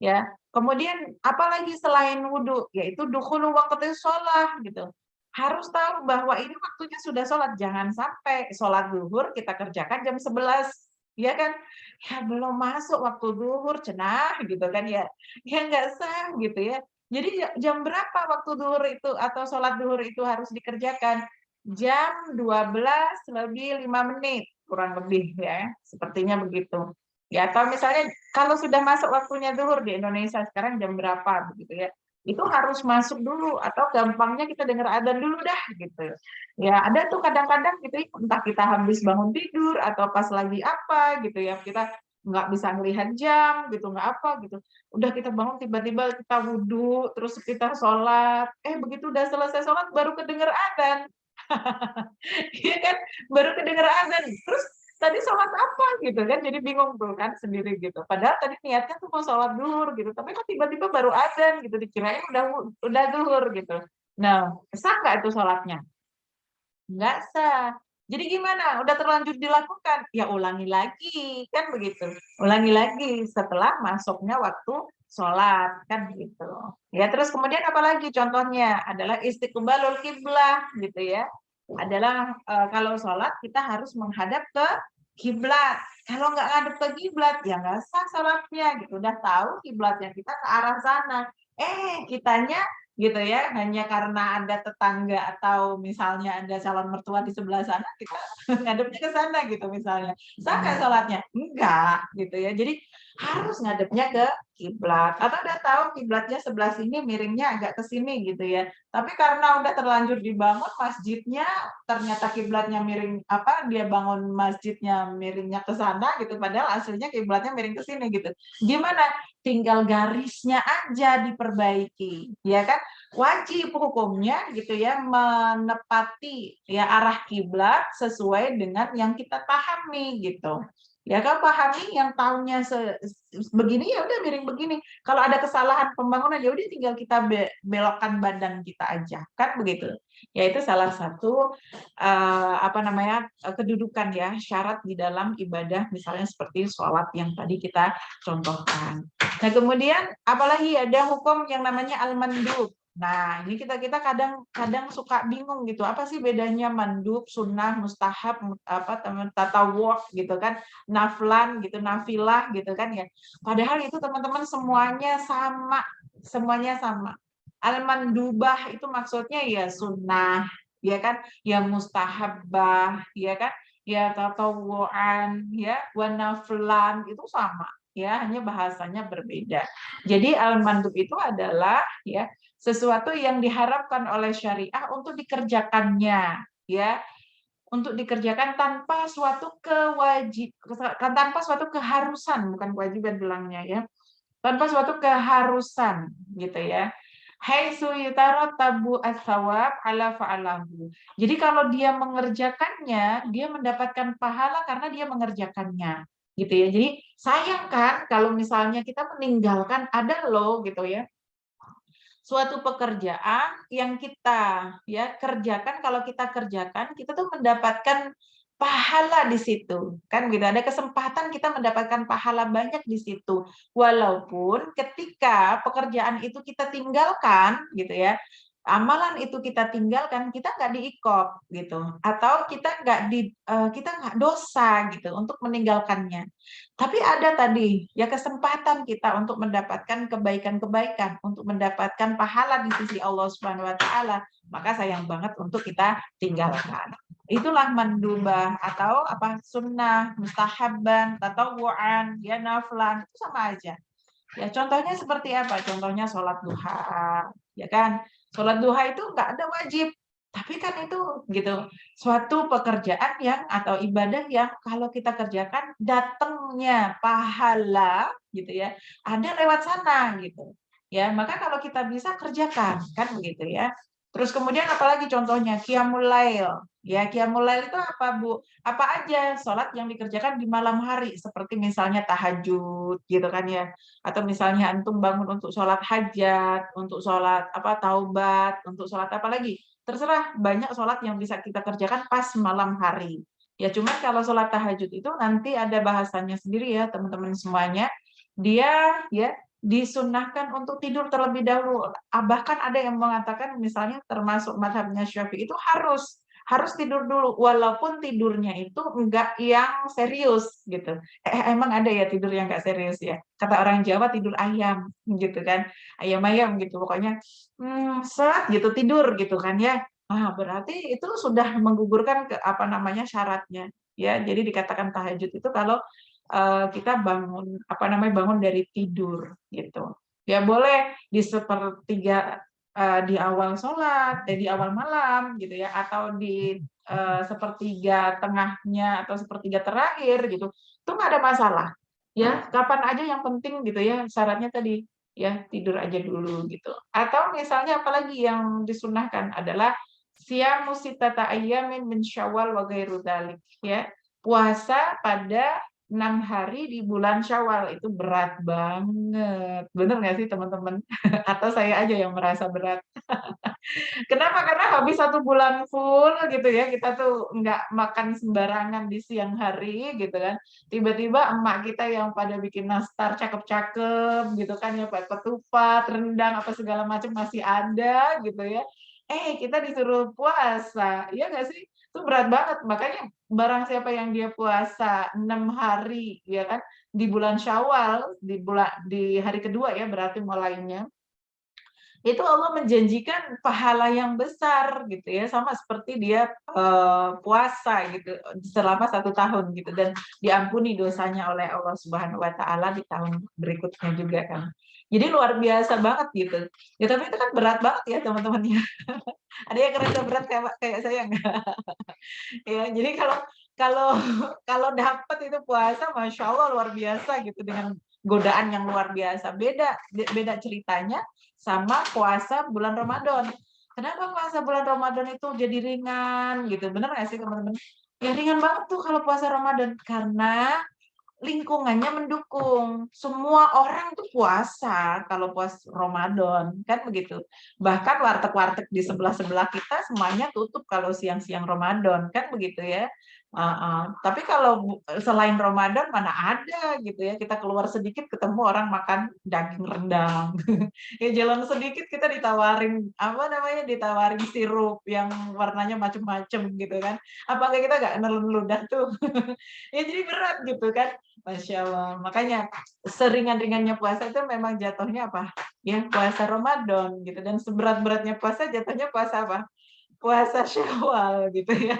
Ya, kemudian apalagi selain wudhu, yaitu dukhulu waktu sholat gitu. Harus tahu bahwa ini waktunya sudah sholat. Jangan sampai sholat zuhur kita kerjakan jam 11, ya kan? Ya belum masuk waktu zuhur, cenah gitu kan ya. Ya nggak sah gitu ya. Jadi jam berapa waktu duhur itu atau sholat duhur itu harus dikerjakan? Jam 12 lebih 5 menit, kurang lebih ya, sepertinya begitu. Ya, atau misalnya kalau sudah masuk waktunya duhur di Indonesia sekarang jam berapa begitu ya. Itu harus masuk dulu atau gampangnya kita dengar adzan dulu dah gitu. Ya, ada tuh kadang-kadang gitu entah kita habis bangun tidur atau pas lagi apa gitu ya, kita nggak bisa melihat jam gitu, nggak apa gitu. Udah kita bangun tiba-tiba kita wudhu, terus kita sholat, begitu udah selesai sholat baru kedenger adzan. Iya kan? Baru kedenger adzan. Terus tadi sholat apa gitu kan? Jadi bingung tuh kan sendiri gitu. Padahal tadi niatnya tuh mau sholat duhur gitu, tapi kok tiba-tiba baru adzan gitu, dikirain udah duhur gitu. Nah, sah nggak itu sholatnya? Nggak sah. Jadi gimana? Udah terlanjur dilakukan, ya ulangi lagi, kan begitu. Ulangi lagi setelah masuknya waktu sholat, kan gitu. Ya terus kemudian apalagi contohnya adalah istiqbalul kiblah gitu ya. Adalah kalau sholat kita harus menghadap ke kiblat. Kalau nggak ngadep ke kiblat, ya nggak sah sholatnya gitu. Udah tahu kiblatnya kita ke arah sana. Kitanya gitu ya, hanya karena ada tetangga atau misalnya ada calon mertua di sebelah sana, kita ngadepnya ke sana gitu misalnya. Sah nggak sholatnya? Enggak, gitu ya. Jadi harus ngadepnya ke kiblat, atau udah tahu kiblatnya sebelah sini, miringnya agak ke sini gitu ya. Tapi karena udah terlanjur dibangun masjidnya, ternyata kiblatnya miring, dia bangun masjidnya miringnya ke sana gitu, padahal aslinya kiblatnya miring ke sini gitu. Gimana? Tinggal garisnya aja diperbaiki, ya kan? Wajib hukumnya gitu ya menepati ya arah kiblat sesuai dengan yang kita pahami gitu. Ya kan pahami yang tahunya begini ya udah miring begini. Kalau ada kesalahan pembangunan ya udah tinggal kita belokkan badan kita aja, kan begitu. Ya itu salah satu kedudukan ya syarat di dalam ibadah misalnya seperti sholat yang tadi kita contohkan. Nah kemudian apalagi ada hukum yang namanya al-mandub. Nah, ini kita kadang suka bingung gitu. Apa sih bedanya mandub, sunnah, mustahab, tatawwu gitu kan, naflan gitu, nafilah gitu kan ya. Padahal itu teman-teman semuanya sama. Al-mandubah itu maksudnya ya sunnah, ya kan, ya mustahabbah, ya kan, ya tatawuan, ya wa naflan itu sama. Ya, hanya bahasanya berbeda. Jadi al-mandub itu adalah ya sesuatu yang diharapkan oleh syariah untuk dikerjakannya, ya, untuk dikerjakan tanpa suatu keharusan, bukan kewajiban bilangnya ya, tanpa suatu keharusan, gitu ya. Haitsu yutarattabu ats-tsawab ala fa'alahu. Jadi kalau dia mengerjakannya, dia mendapatkan pahala karena dia mengerjakannya, gitu ya. Jadi sayang kan kalau misalnya kita meninggalkan, ada loh gitu ya suatu pekerjaan yang kita ya kerjakan, kalau kita kerjakan kita tuh mendapatkan pahala di situ kan gitu, ada kesempatan kita mendapatkan pahala banyak di situ walaupun ketika pekerjaan itu kita tinggalkan gitu ya, amalan itu kita tinggalkan, kita nggak diikop gitu, atau kita nggak dosa gitu untuk meninggalkannya. Tapi ada tadi ya kesempatan kita untuk mendapatkan kebaikan-kebaikan, untuk mendapatkan pahala di sisi Allah Subhanahu wa taala, maka sayang banget untuk kita tinggalkan. Itulah mandubah atau sunnah, mustahabban, tatawuan, ya naflan, itu sama aja. Ya contohnya seperti apa? Contohnya sholat duha, ya kan? Sholat duha itu nggak ada wajib, tapi kan itu gitu suatu pekerjaan yang atau ibadah yang kalau kita kerjakan datangnya pahala gitu ya, ada lewat sana gitu. Ya, maka kalau kita bisa kerjakan kan begitu ya. Terus kemudian apalagi contohnya qiyamul lail. Ya, qiyamul lail itu apa, Bu? Apa aja sholat yang dikerjakan di malam hari seperti misalnya tahajud gitu kan ya. Atau misalnya antum bangun untuk sholat hajat, untuk sholat taubat, untuk sholat apa lagi? Terserah, banyak sholat yang bisa kita kerjakan pas malam hari. Ya cuman kalau sholat tahajud itu nanti ada bahasannya sendiri ya teman-teman semuanya. Dia ya disunahkan untuk tidur terlebih dahulu. Bahkan ada yang mengatakan misalnya termasuk mazhabnya Syafi'i itu harus tidur dulu walaupun tidurnya itu enggak yang serius gitu. Emang ada ya tidur yang enggak serius ya. Kata orang Jawa tidur ayam gitu kan. Ayam-ayam gitu pokoknya set gitu tidur gitu kan ya. Ah, berarti itu sudah menggugurkan syaratnya ya. Jadi dikatakan tahajud itu kalau kita bangun dari tidur gitu. Ya boleh di sepertiga di awal sholat, di awal malam gitu ya, atau di sepertiga tengahnya atau sepertiga terakhir gitu, itu nggak ada masalah. Ya, kapan aja yang penting gitu ya, syaratnya tadi ya tidur aja dulu gitu. Atau misalnya apalagi yang disunahkan adalah siyamu sittata ayyamin min Syawal wa ghairu dzalik ya. Puasa pada 6 hari di bulan Syawal itu berat banget. Bener nggak sih teman-teman? Atau saya aja yang merasa berat? Kenapa? Karena habis 1 bulan full gitu ya, kita tuh nggak makan sembarangan di siang hari gitu kan. Tiba-tiba emak kita yang pada bikin nastar cakep-cakep gitu kan ya, ketupat, rendang, apa segala macam masih ada gitu ya. Kita disuruh puasa, iya nggak sih? Itu berat banget. Makanya barang siapa yang dia puasa 6 hari ya kan, di bulan Syawal, di hari kedua ya berarti mulainya itu Allah menjanjikan pahala yang besar gitu ya, sama seperti dia puasa gitu selama 1 tahun gitu, dan diampuni dosanya oleh Allah Subhanahu Wa Taala di tahun berikutnya juga kan. Jadi luar biasa banget gitu. Ya tapi itu kan berat banget ya teman-teman ya. Ada yang ngerasa berat kayak kayak saya nggak? Ya, jadi kalau kalau dapat itu puasa, masya Allah luar biasa gitu dengan godaan yang luar biasa. Beda ceritanya sama puasa bulan Ramadan. Kenapa puasa bulan Ramadan itu jadi ringan gitu? Bener nggak sih teman-teman? Ya ringan banget tuh kalau puasa Ramadan karena lingkungannya mendukung. Semua orang tuh puasa kalau puasa Ramadan, kan begitu. Bahkan warteg-warteg di sebelah-sebelah kita semuanya tutup kalau siang-siang Ramadan, kan begitu ya. Tapi kalau selain Ramadan mana ada gitu ya, kita keluar sedikit ketemu orang makan daging rendang. Ya jalan sedikit kita ditawarin apa namanya, ditawarin sirup yang warnanya macem-macem gitu kan. Apakah kita nggak nelen ludah tuh? Ya jadi berat gitu kan. Masya Allah. Makanya seringan-ringannya puasa itu memang jatuhnya apa? Ya puasa Ramadan gitu. Dan seberat-beratnya puasa jatuhnya puasa apa? Puasa Syawal gitu ya.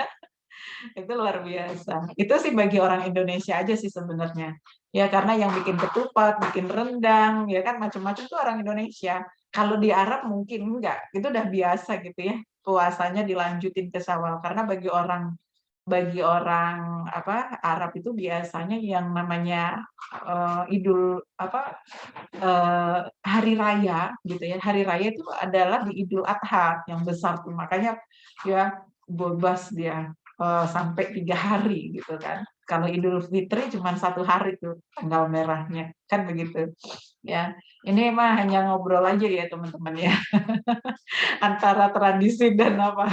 Itu luar biasa. Itu sih bagi orang Indonesia aja sih sebenarnya. Ya karena yang bikin ketupat, bikin rendang, ya kan macam-macam tuh orang Indonesia. Kalau di Arab mungkin enggak. Itu udah biasa gitu ya. Puasanya dilanjutin ke Syawal karena bagi orang apa Arab itu biasanya yang namanya Idul apa hari raya gitu ya. Hari raya itu adalah di Idul Adha yang besar tuh. Makanya ya bebas dia sampai 3 hari gitu kan. Kalau Idul Fitri cuma 1 hari tuh tanggal merahnya kan begitu. Ya, ini mah hanya ngobrol aja ya teman-teman ya antara tradisi dan apa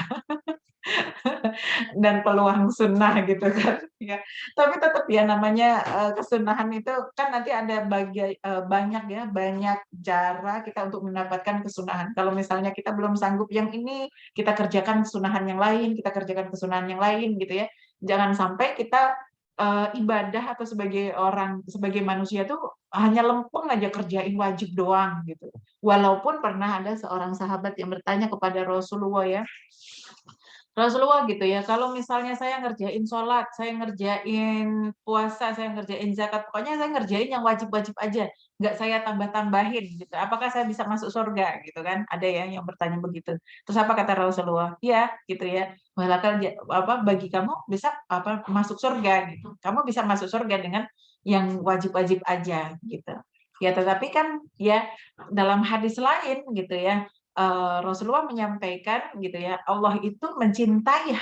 dan peluang sunnah gitu kan ya. Tapi tetap ya namanya kesunahan itu kan nanti ada banyak ya, banyak cara kita untuk mendapatkan kesunahan. Kalau misalnya kita belum sanggup yang ini, kita kerjakan kesunahan yang lain, kita kerjakan kesunahan yang lain gitu ya. Jangan sampai kita ibadah atau sebagai manusia tuh hanya lempeng aja kerjain wajib doang gitu. Walaupun pernah ada seorang sahabat yang bertanya kepada Rasulullah ya, Rasulullah gitu ya, kalau misalnya saya ngerjain sholat, saya ngerjain puasa, saya ngerjain zakat, pokoknya saya ngerjain yang wajib-wajib aja, nggak saya tambah-tambahin gitu. Apakah saya bisa masuk surga gitu kan? Ada ya yang bertanya begitu. Terus apa kata Rasulullah? Iya gitu ya. Walakal apa bagi kamu bisa apa masuk surga gitu. Kamu bisa masuk surga dengan yang wajib-wajib aja gitu. Ya tetapi kan ya dalam hadis lain gitu ya, Rasulullah menyampaikan gitu ya, Allah itu mencintai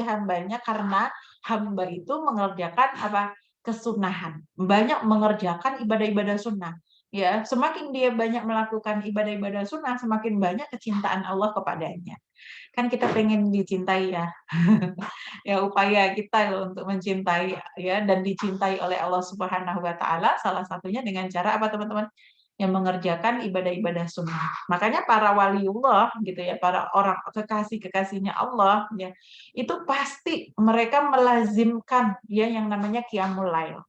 hambanya karena hamba itu mengerjakan apa? Kesunahan, banyak mengerjakan ibadah-ibadah sunnah. Ya, semakin dia banyak melakukan ibadah-ibadah sunnah, semakin banyak kecintaan Allah kepadanya. Kan kita pengen dicintai ya, ya upaya kita loh untuk mencintai ya dan dicintai oleh Allah Subhanahu Wa Taala salah satunya dengan cara apa teman-teman? Yang mengerjakan ibadah-ibadah sunnah. Makanya para waliullah gitu ya, para orang kekasih-kekasihnya Allah ya, itu pasti mereka melazimkan ya yang namanya qiyamul lail.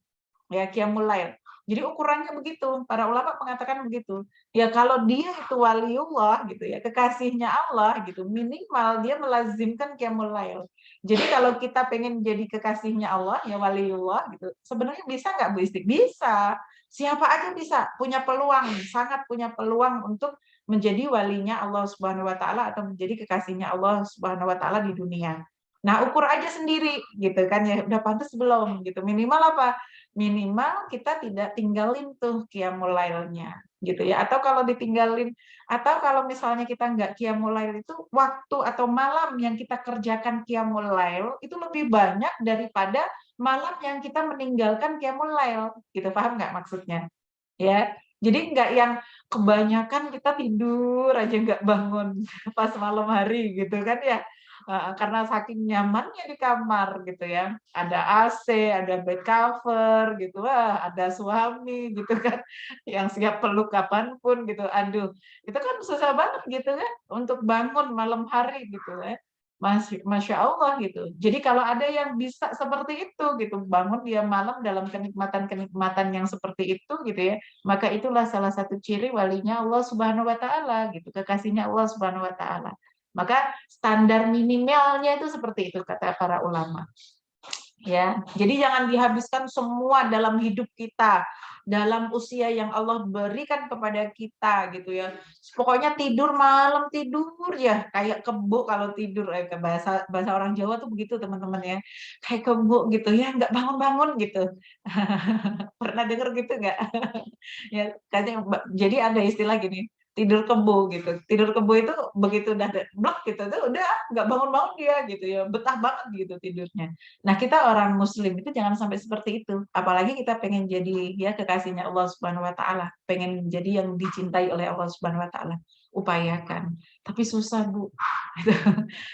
Ya, qiyamul lail. Jadi ukurannya begitu, para ulama mengatakan begitu. Ya kalau dia itu waliullah gitu ya, kekasihnya Allah gitu, minimal dia melazimkan qiyamul lail. Jadi kalau kita pengen jadi kekasihnya Allah ya waliullah gitu, sebenarnya bisa nggak Bu Isti? Bisa. Siapa aja bisa, punya peluang, sangat punya peluang untuk menjadi walinya Allah Subhanahu wa taala atau menjadi kekasihnya Allah Subhanahu wa taala di dunia. Nah, ukur aja sendiri gitu kan ya, udah pantas belum gitu. Minimal apa? Minimal kita tidak tinggalin tuh qiyamul lailnya gitu ya. Atau kalau ditinggalin atau kalau misalnya kita nggak qiyamul lail itu waktu atau malam yang kita kerjakan qiyamul lail itu lebih banyak daripada malam yang kita meninggalkan qiyamul lail gitu. Paham nggak maksudnya? Ya. Jadi nggak yang kebanyakan kita tidur aja nggak bangun pas malam hari gitu kan ya. Karena saking nyamannya di kamar gitu ya. Ada AC, ada bed cover gitu, wah ada suami gitu kan, yang siap peluk kapanpun gitu. Aduh, itu kan susah banget gitu kan untuk bangun malam hari gitu ya. Masya Allah gitu. Jadi kalau ada yang bisa seperti itu gitu, bangun dia malam dalam kenikmatan-kenikmatan yang seperti itu gitu ya, maka itulah salah satu ciri walinya Allah Subhanahu wa taala gitu, kekasihnya Allah Subhanahu wa taala. Maka standar minimalnya itu seperti itu kata para ulama. Ya, jadi jangan dihabiskan semua dalam hidup kita, dalam usia yang Allah berikan kepada kita gitu ya. Pokoknya tidur malam tidur ya, kayak kebo kalau tidur ke bahasa bahasa orang Jawa tuh begitu teman-teman ya. Kayak kebo gitu ya, nggak bangun-bangun gitu. Pernah dengar gitu nggak? Ya, katanya jadi ada istilah gini, tidur kebo gitu. Tidur kebo itu begitu udah blok gitu tuh udah nggak bangun-bangun dia gitu ya, betah banget gitu tidurnya. Nah, kita orang muslim itu jangan sampai seperti itu. Apalagi kita pengen jadi ya kekasihnya Allah Subhanahu wa taala, pengen jadi yang dicintai oleh Allah Subhanahu wa taala. Upayakan. Tapi susah, Bu.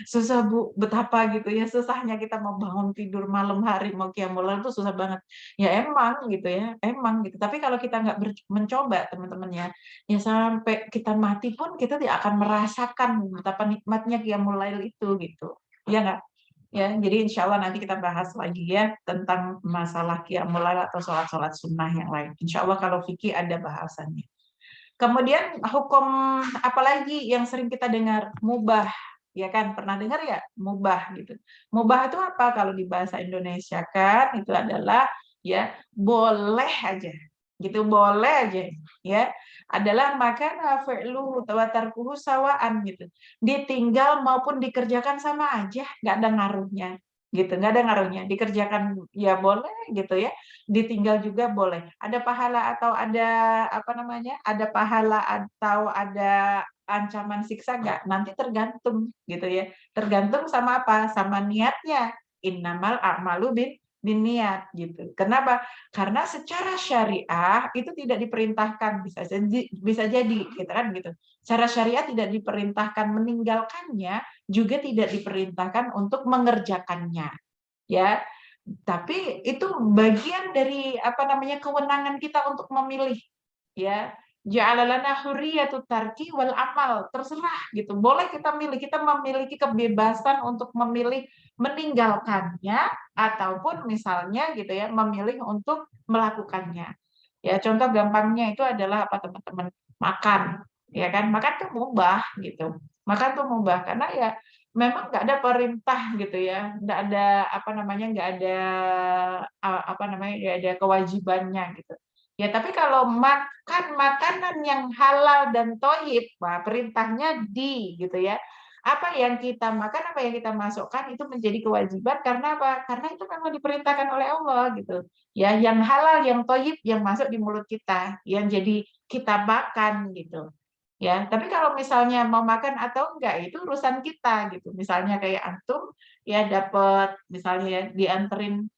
Susah, Bu. Betapa gitu ya susahnya kita mau bangun tidur malam hari mau qiyamul lail itu susah banget. Ya emang gitu ya, emang gitu. Tapi kalau kita nggak mencoba teman-teman ya, ya sampai kita mati pun kita tidak akan merasakan betapa nikmatnya qiyamul lail itu gitu. Ya nggak? Ya, jadi insya Allah nanti kita bahas lagi ya tentang masalah qiyamul lail atau sholat-sholat sunnah yang lain. Insya Allah kalau fikih ada bahasannya. Kemudian hukum apalagi yang sering kita dengar mubah, ya kan? Pernah dengar ya mubah gitu. Mubah itu apa kalau di bahasa Indonesia kan? Itu adalah ya boleh aja, gitu boleh aja, ya. Adalah makan fi'lu wa tarkuhu sawaan gitu. Ditinggal maupun dikerjakan sama aja, nggak ada ngaruhnya, gitu. Nggak ada ngaruhnya. Dikerjakan ya boleh gitu ya. Ditinggal juga boleh. Ada pahala atau ada apa namanya? Ada pahala atau ada ancaman siksa nggak? Nanti tergantung gitu ya. Tergantung sama apa? Sama niatnya. Innamal a'malu bin niat gitu. Kenapa? Karena secara syariah itu tidak diperintahkan bisa jadi gitu kan gitu. Secara syariah tidak diperintahkan meninggalkannya, juga tidak diperintahkan untuk mengerjakannya. Ya, tapi itu bagian dari apa namanya kewenangan kita untuk memilih ya. Ja'alalana hurriyatut tarki wal amal, terserah gitu. Boleh kita milih, kita memiliki kebebasan untuk memilih meninggalkannya ataupun misalnya gitu ya, memilih untuk melakukannya. Ya, contoh gampangnya itu adalah apa teman-teman? Makan, ya kan? Makan tuh mubah gitu. Makan tuh mubah karena ya memang nggak ada perintah gitu ya, nggak ada apa namanya, nggak ada apa namanya, nggak ada kewajibannya gitu. Ya tapi kalau makan makanan yang halal dan thoyyib, wah perintahnya gitu ya. Apa yang kita makan, apa yang kita masukkan itu menjadi kewajiban karena apa? Karena itu memang diperintahkan oleh Allah gitu. Ya, yang halal, yang thoyyib, yang masuk di mulut kita, yang jadi kita makan gitu. Ya, tapi kalau misalnya mau makan atau enggak itu urusan kita gitu. Misalnya kayak antum ya dapat misalnya ya dianterin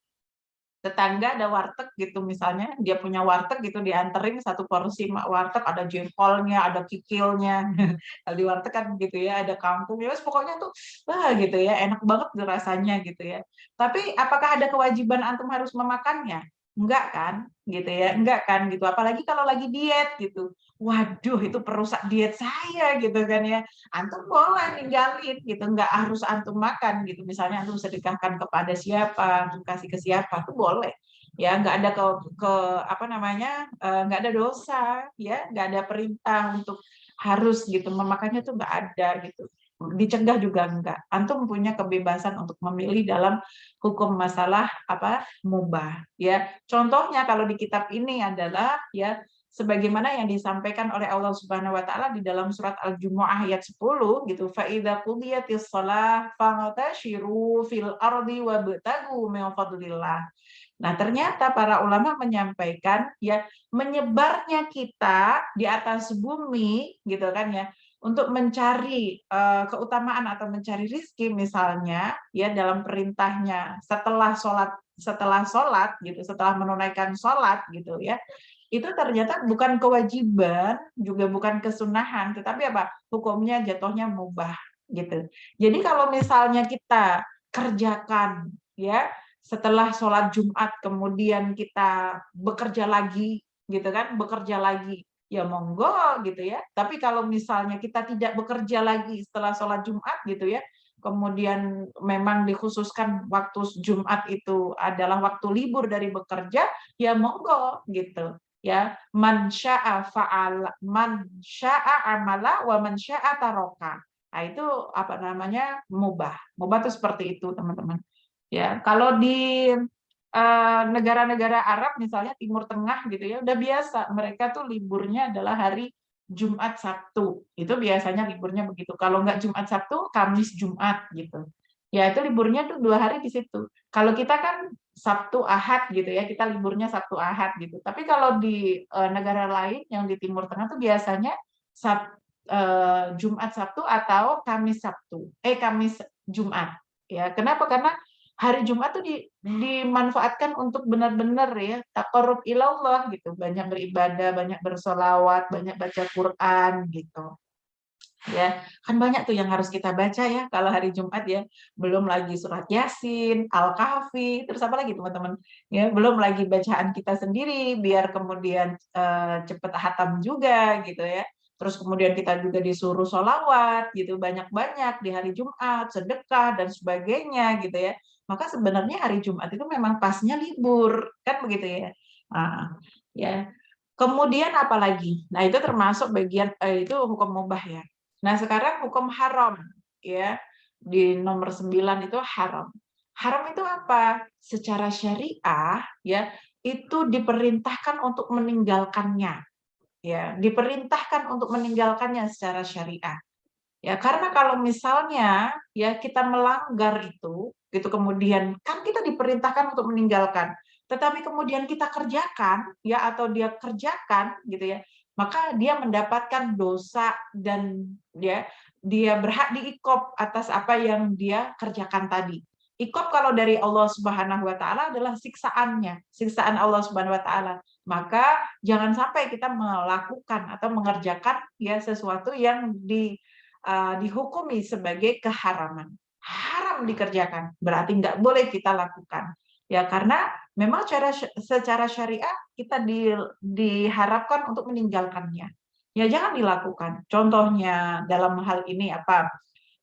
tetangga ada warteg gitu misalnya, dia punya warteg gitu dianterin satu porsi warteg ada jengkolnya, ada kikilnya. Kalau di warteg kan gitu ya, ada kangkung ya, pokoknya tuh wah gitu ya, enak banget tuh rasanya gitu ya. Tapi apakah ada kewajiban antum harus memakannya? Enggak kan, gitu ya, enggak kan gitu. Apalagi kalau lagi diet gitu. Waduh, itu perusak diet saya gitu kan ya. Antum boleh ninggalin gitu, nggak harus antum makan gitu. Misalnya antum sedekahkan kepada siapa, antum kasih ke siapa, itu boleh. Ya, nggak ada ke apa namanya, nggak ada dosa, ya, nggak ada perintah untuk harus gitu memakannya tuh nggak ada gitu. Dicegah juga enggak. Antum punya kebebasan untuk memilih dalam hukum masalah apa mubah. Ya, contohnya kalau di kitab ini adalah ya sebagaimana yang disampaikan oleh Allah Subhanahu wa taala di dalam surat Al-Jumu'ah ayat 10 gitu fa idza qudiyatis shalah fantashiru fil ardi wabtagu min fadlillah. Nah, ternyata para ulama menyampaikan ya menyebarnya kita di atas bumi gitu kan ya untuk mencari keutamaan atau mencari rizki misalnya ya dalam perintahnya setelah sholat gitu setelah menunaikan sholat gitu ya itu ternyata bukan kewajiban juga bukan kesunahan tetapi apa hukumnya jatuhnya mubah gitu. Jadi kalau misalnya kita kerjakan ya setelah sholat Jumat kemudian kita bekerja lagi gitu kan bekerja lagi ya monggo gitu ya tapi kalau misalnya kita tidak bekerja lagi setelah sholat Jumat gitu ya kemudian memang dikhususkan waktu Jumat itu adalah waktu libur dari bekerja, ya monggo gitu. Ya, man syaa fa'ala, man syaa amala wa man syaa taroka. Nah, itu apa namanya? Mubah. Mubah itu seperti itu, teman-teman. Ya, kalau di negara-negara Arab misalnya Timur Tengah gitu ya, udah biasa mereka tuh liburnya adalah hari Jumat Sabtu. Itu biasanya liburnya begitu. Kalau nggak Jumat Sabtu, Kamis Jumat gitu. Ya itu liburnya tuh 2 hari di situ. Kalau kita kan Sabtu Ahad gitu ya, kita liburnya Sabtu Ahad gitu. Tapi kalau di negara lain yang di Timur Tengah tuh biasanya Jumat Sabtu atau Kamis Sabtu. Kamis Jumat. Ya, kenapa? Karena hari Jumat tuh dimanfaatkan untuk benar-benar ya taqarrub ilallah gitu, banyak beribadah, banyak bersolawat, banyak baca Quran gitu. Ya, kan banyak tuh yang harus kita baca ya kalau hari Jumat ya. Belum lagi surat Yasin, Al-Kahfi, terus apa lagi teman-teman? Ya, belum lagi bacaan kita sendiri biar kemudian cepat hatam juga gitu ya. Terus kemudian kita juga disuruh sholawat gitu banyak-banyak di hari Jumat, sedekah dan sebagainya gitu ya. Maka sebenarnya hari Jumat itu memang pasnya libur, kan begitu ya. Nah, ya. Kemudian apa lagi? Nah, itu termasuk bagian itu hukum mubah ya. Nah, sekarang hukum haram ya. Di nomor 9 itu haram. Haram itu apa? Secara syariah ya, itu diperintahkan untuk meninggalkannya. Ya, diperintahkan untuk meninggalkannya secara syariah. Ya, karena kalau misalnya ya kita melanggar itu, gitu kemudian kan kita diperintahkan untuk meninggalkan, tetapi kemudian kita kerjakan ya atau dia kerjakan gitu ya, maka dia mendapatkan dosa dan dia berhak diikop atas apa yang dia kerjakan tadi. Ikop kalau dari Allah Subhanahu wa taala adalah siksaannya, siksaan Allah Subhanahu wa taala. Maka jangan sampai kita melakukan atau mengerjakan ya sesuatu yang dihukumi sebagai keharaman. Haram dikerjakan, berarti nggak boleh kita lakukan. Ya karena memang secara syariah kita diharapkan untuk meninggalkannya. Ya jangan dilakukan. Contohnya dalam hal ini apa?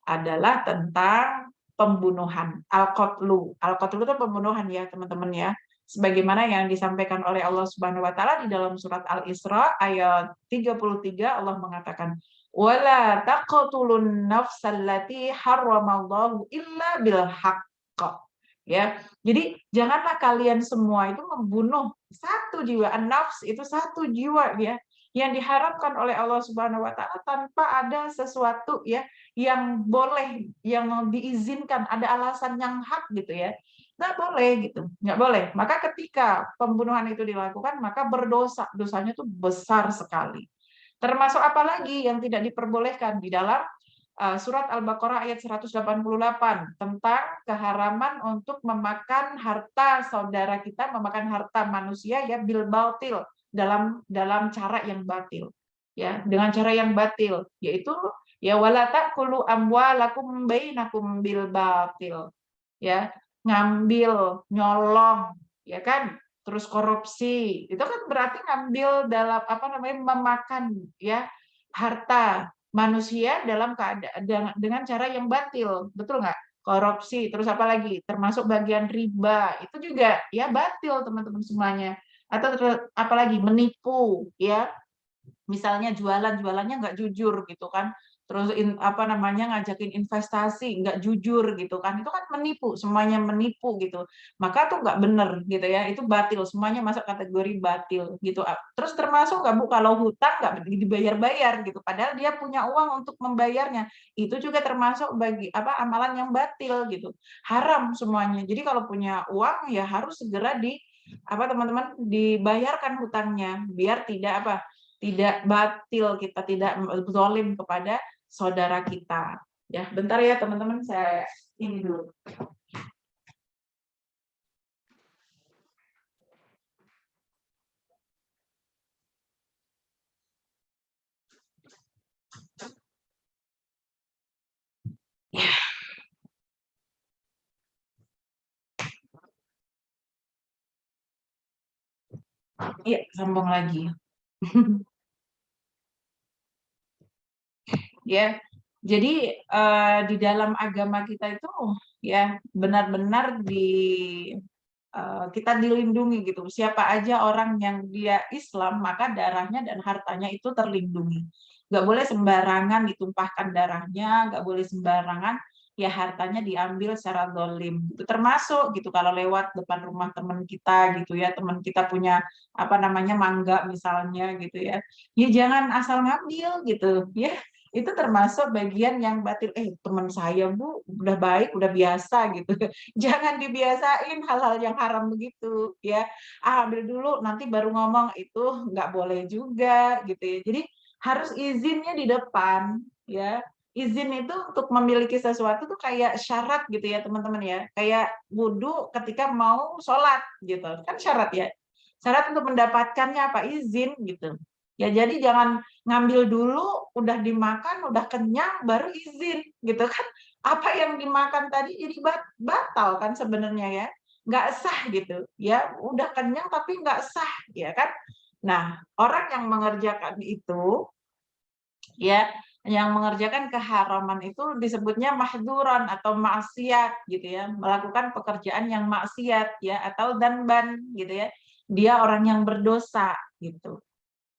Adalah tentang pembunuhan, al-qatlu. Al-qatlu itu pembunuhan ya, teman-teman ya. Sebagaimana yang disampaikan oleh Allah Subhanahu wa taala di dalam surat Al-Isra ayat 33, Allah mengatakan, "Wala taqtulun nafsallati harramallahu illa bil haqq." Ya. Jadi janganlah kalian semua itu membunuh satu jiwa. An-nafs itu satu jiwa ya yang diharapkan oleh Allah Subhanahu wa taala tanpa ada sesuatu ya yang boleh, yang diizinkan, ada alasan yang hak gitu ya. Nggak boleh gitu, nggak boleh. Maka ketika pembunuhan itu dilakukan, maka berdosa, dosanya itu besar sekali. Termasuk apa lagi yang tidak diperbolehkan di dalam surat Al-Baqarah ayat 188 tentang keharaman untuk memakan harta saudara kita, memakan harta manusia ya bil batil, dalam cara yang batil. Ya, dengan cara yang batil, yaitu ya wala taqulu amwalakum bainakum bil batil. Ya, ngambil, nyolong, ya kan? Terus korupsi. Itu kan berarti ngambil dalam apa namanya memakan ya harta manusia dalam keadaan dengan cara yang batil, betul nggak? Korupsi, terus apa lagi? Termasuk bagian riba, itu juga ya batil teman-teman semuanya. Atau apalagi menipu, ya misalnya jualannya nggak jujur gitu kan, terus apa namanya ngajakin investasi nggak jujur gitu kan, itu kan menipu, semuanya menipu gitu, maka tuh nggak bener gitu ya, itu batil, semuanya masuk kategori batil gitu. Terus termasuk nggak Bu kalau hutang nggak dibayar-bayar gitu, padahal dia punya uang untuk membayarnya, itu juga termasuk bagi apa amalan yang batil gitu, haram semuanya. Jadi kalau punya uang ya harus segera apa teman-teman dibayarkan hutangnya biar tidak apa tidak batil, kita tidak zalim kepada saudara kita. Ya, bentar ya teman-teman, saya ini dulu. Ya, iya, sambung lagi. Ya, Jadi di dalam agama kita itu ya benar-benar kita dilindungi gitu. Siapa aja orang yang dia Islam, maka darahnya dan hartanya itu terlindungi. Nggak boleh sembarangan ditumpahkan darahnya, nggak boleh sembarangan ya hartanya diambil secara dolim. Itu termasuk gitu kalau lewat depan rumah teman kita gitu ya, teman kita punya apa namanya mangga misalnya gitu ya, ya jangan asal ngambil gitu ya. Itu termasuk bagian yang batil. Teman saya Bu udah baik, udah biasa gitu. Jangan dibiasain hal-hal yang haram begitu ya. Ambil dulu nanti baru ngomong, itu nggak boleh juga gitu ya. Jadi harus izinnya di depan ya. Izin itu untuk memiliki sesuatu tuh kayak syarat gitu ya teman-teman ya. Kayak wudhu ketika mau sholat gitu. Kan syarat ya. Syarat untuk mendapatkannya apa? Izin gitu. Ya jadi jangan ngambil dulu, udah dimakan, udah kenyang, baru izin gitu kan. Apa yang dimakan tadi jadi batal kan sebenarnya ya. Nggak sah gitu. Ya udah kenyang tapi nggak sah ya kan. Nah, orang yang mengerjakan itu ya, yang mengerjakan keharaman itu disebutnya mahduran atau maksiat gitu ya, melakukan pekerjaan yang maksiat ya atau danban gitu ya. Dia orang yang berdosa gitu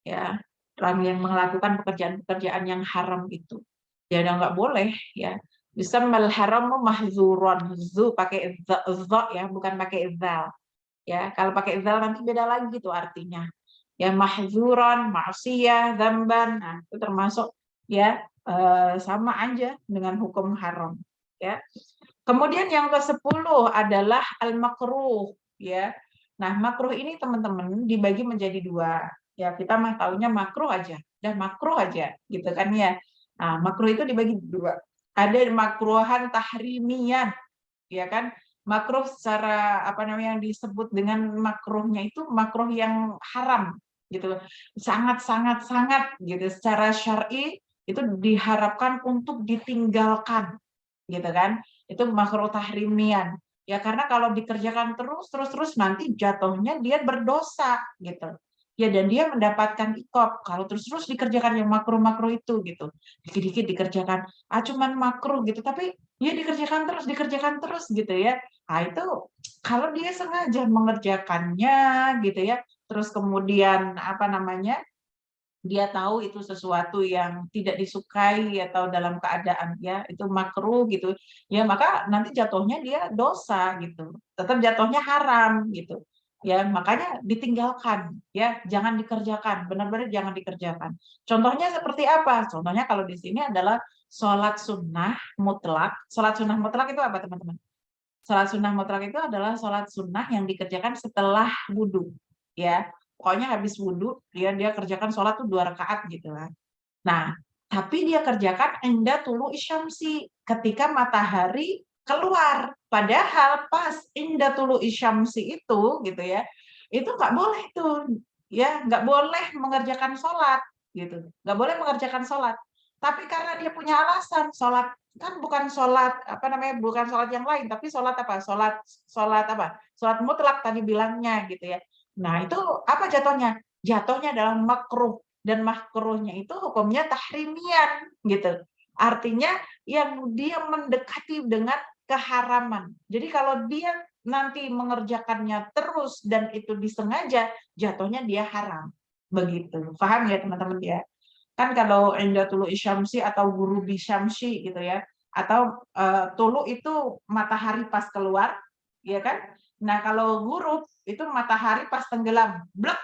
ya, orang yang melakukan pekerjaan-pekerjaan yang haram itu. Ya udah nggak boleh ya. Bisa haramu mahzuron, zu pakai za ya, bukan pakai idzal. Ya, kalau pakai idzal nanti beda lagi tuh artinya. Ya mahzuron, maksiyah, dzamban. Nah, itu termasuk ya sama aja dengan hukum haram ya. Kemudian yang ke-10 adalah al-makruh ya. Nah, makruh ini teman-teman dibagi menjadi dua. Ya, kita mah taunya makruh aja. Udah makruh aja gitu kan ya. Nah, makruh itu dibagi dua. Ada makruhan tahrimian ya kan, makruh secara apa namanya yang disebut dengan makruhnya itu makruh yang haram gitu, sangat sangat sangat gitu secara syar'i itu diharapkan untuk ditinggalkan gitu kan, itu makruh tahrimian ya, karena kalau dikerjakan terus nanti jatuhnya dia berdosa gitu ya, dan dia mendapatkan ikop kalau terus dikerjakan yang makruh-makruh itu gitu, dikit-dikit dikerjakan cuman makruh gitu, tapi ya dikerjakan terus gitu ya. Nah, itu kalau dia sengaja mengerjakannya gitu ya, terus kemudian apa namanya, dia tahu itu sesuatu yang tidak disukai atau dalam keadaan ya itu makruh gitu ya, maka nanti jatuhnya dia dosa gitu, tetap jatuhnya haram gitu ya, makanya ditinggalkan ya, jangan dikerjakan, benar-benar jangan dikerjakan. Contohnya seperti apa? Contohnya kalau di sini adalah sholat sunnah mutlak. Sholat sunnah mutlak itu apa teman-teman? Sholat sunnah mutlak itu adalah sholat sunnah yang dikerjakan setelah wudhu ya, pokoknya habis wudhu dia kerjakan sholat tuh 2 rakaat gitu kan. Nah, tapi dia kerjakan inda tulu isyamsi, ketika matahari keluar. Padahal pas inda tulu isyamsi itu gitu ya, itu nggak boleh tuh ya, nggak boleh mengerjakan sholat gitu, nggak boleh mengerjakan sholat. Tapi karena dia punya alasan, sholat kan bukan sholat apa namanya, bukan sholat yang lain, tapi sholat apa? Sholat apa? Sholat mutlak tadi bilangnya gitu ya. Nah itu apa jatuhnya? Jatuhnya adalah makruh, dan makruhnya itu hukumnya tahrimian gitu. Artinya yang dia mendekati dengan keharaman. Jadi kalau dia nanti mengerjakannya terus dan itu disengaja, jatuhnya dia haram. Begitu. Paham ya teman-teman ya? Kan kalau indatulu isyamsi atau gurubi syamsi gitu ya, atau tulu itu matahari pas keluar, ya kan? Nah, kalau gurub itu matahari pas tenggelam. Blek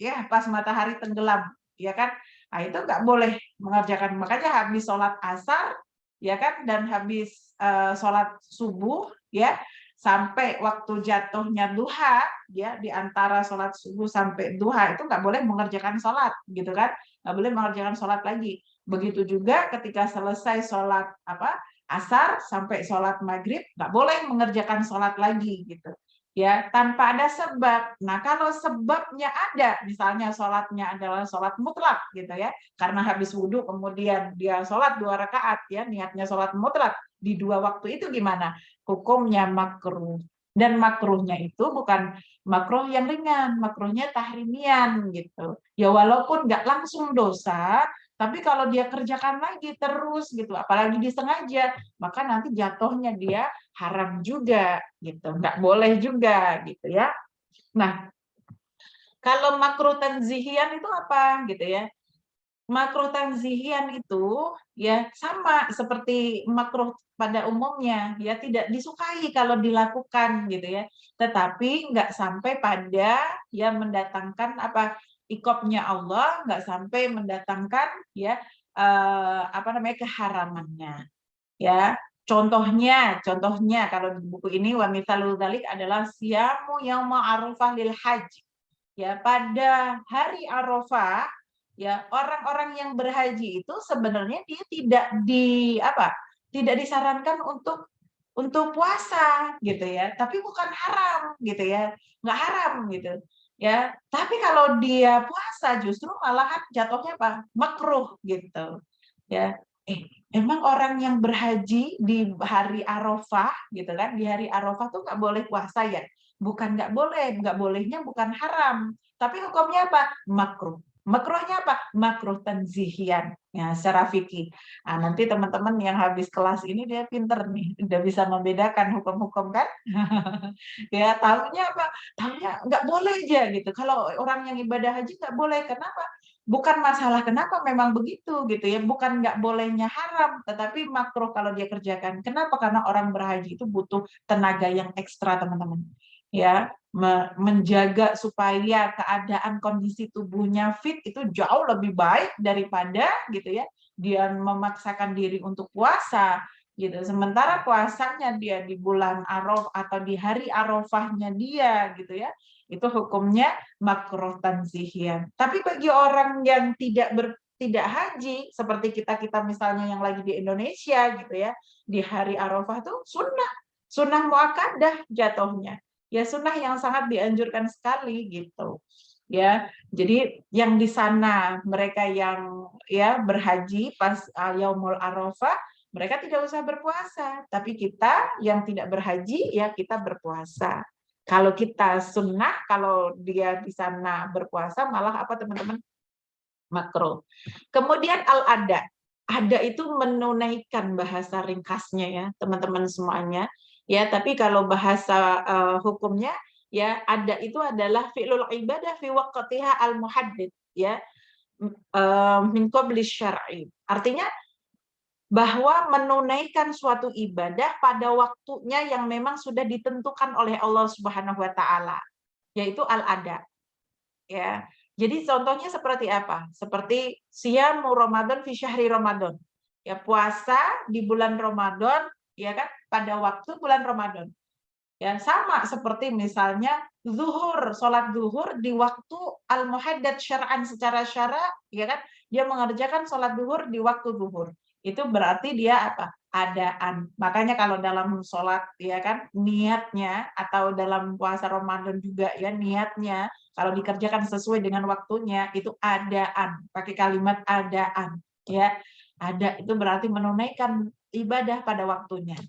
ya, pas matahari tenggelam, ya kan? Nah, itu nggak boleh mengerjakan. Makanya habis sholat asar, ya kan, dan habis sholat subuh, ya, sampai waktu jatuhnya duha, ya, di antara sholat subuh sampai duha itu nggak boleh mengerjakan sholat, gitu kan? Nggak boleh mengerjakan sholat lagi. Begitu juga ketika selesai sholat apa asar sampai sholat maghrib, nggak boleh mengerjakan sholat lagi, gitu ya, tanpa ada sebab. Nah, kalau sebabnya ada, misalnya sholatnya adalah sholat mutlak gitu ya, karena habis wudhu kemudian dia sholat 2 rakaat ya, niatnya sholat mutlak di 2 waktu itu gimana? Hukumnya makruh. Dan makruhnya itu bukan makruh yang ringan, makruhnya tahrimian gitu. Ya walaupun nggak langsung dosa, Tapi kalau dia kerjakan lagi terus gitu, apalagi disengaja, maka nanti jatuhnya dia haram juga gitu, nggak boleh juga gitu ya. Nah, kalau makruh tanzihian itu apa gitu ya? Makruh tanzihian itu ya sama seperti makruh pada umumnya, ya tidak disukai kalau dilakukan gitu ya. Tetapi nggak sampai pada ya mendatangkan apa iqabnya Allah, nggak sampai mendatangkan ya apa namanya keharamannya. Ya, contohnya kalau di buku ini wa mitsalul dzalik adalah siyamu yauma arafah lil hajj. Ya, pada hari Arafah, ya orang-orang yang berhaji itu sebenarnya dia tidak tidak disarankan untuk puasa gitu ya, tapi bukan haram gitu ya, nggak haram gitu ya. Tapi kalau dia puasa justru malahan jatuhnya apa? Makruh gitu ya. Emang orang yang berhaji di hari Arafah gitu kan, di hari Arafah tuh nggak boleh puasa ya? Bukan nggak bolehnya bukan haram, tapi hukumnya apa? Makruh. Makruhnya apa? Makruh tanzihian. Ya, secara fikih. Nah, nanti teman-teman yang habis kelas ini dia pinter nih, udah bisa membedakan hukum-hukum kan? Ya, tahunya apa? Tahunya nggak boleh aja gitu. Kalau orang yang ibadah haji nggak boleh. Kenapa? Bukan masalah kenapa memang begitu gitu ya. Bukan nggak bolehnya haram, tetapi makruh kalau dia kerjakan. Kenapa? Karena orang berhaji itu butuh tenaga yang ekstra, teman-teman. Ya, menjaga supaya keadaan kondisi tubuhnya fit itu jauh lebih baik daripada gitu ya dia memaksakan diri untuk puasa gitu. Sementara puasanya dia di bulan Arafah atau di hari Arafahnya dia gitu ya, itu hukumnya makruh tanzihian. Tapi bagi orang yang tidak haji seperti kita misalnya yang lagi di Indonesia gitu ya, di hari Arafah tuh sunnah muakkadah jatuhnya, ya sunnah yang sangat dianjurkan sekali gitu ya. Jadi yang di sana mereka yang ya berhaji pas Yaumul Arafah mereka tidak usah berpuasa, tapi kita yang tidak berhaji ya kita berpuasa. Kalau kita sunnah, kalau dia di sana berpuasa malah apa teman-teman? Makruh. Kemudian al-ada. Ada itu menunaikan bahasa ringkasnya ya, teman-teman semuanya. Ya, tapi kalau bahasa hukumnya ya ada itu adalah fi'lul ibadah fi waqtiha al-muhaddid ya, min qabli syar'i. Artinya bahwa menunaikan suatu ibadah pada waktunya yang memang sudah ditentukan oleh Allah Subhanahu wa taala, yaitu al-ada. Ya. Jadi contohnya seperti apa? Seperti siyamu Ramadan fi syahri Ramadan. Ya puasa di bulan Ramadan, ya kan? Pada waktu bulan Ramadan. Ya sama seperti misalnya zuhur, sholat zuhur di waktu al-muhaddad syar'an secara syara, ya kan? Dia mengerjakan sholat zuhur di waktu zuhur. Itu berarti dia apa? Adaan. Makanya kalau dalam sholat ya kan niatnya atau dalam puasa Ramadan juga ya niatnya kalau dikerjakan sesuai dengan waktunya itu adaan. Pakai kalimat adaan ya. Ada itu berarti menunaikan ibadah pada waktunya.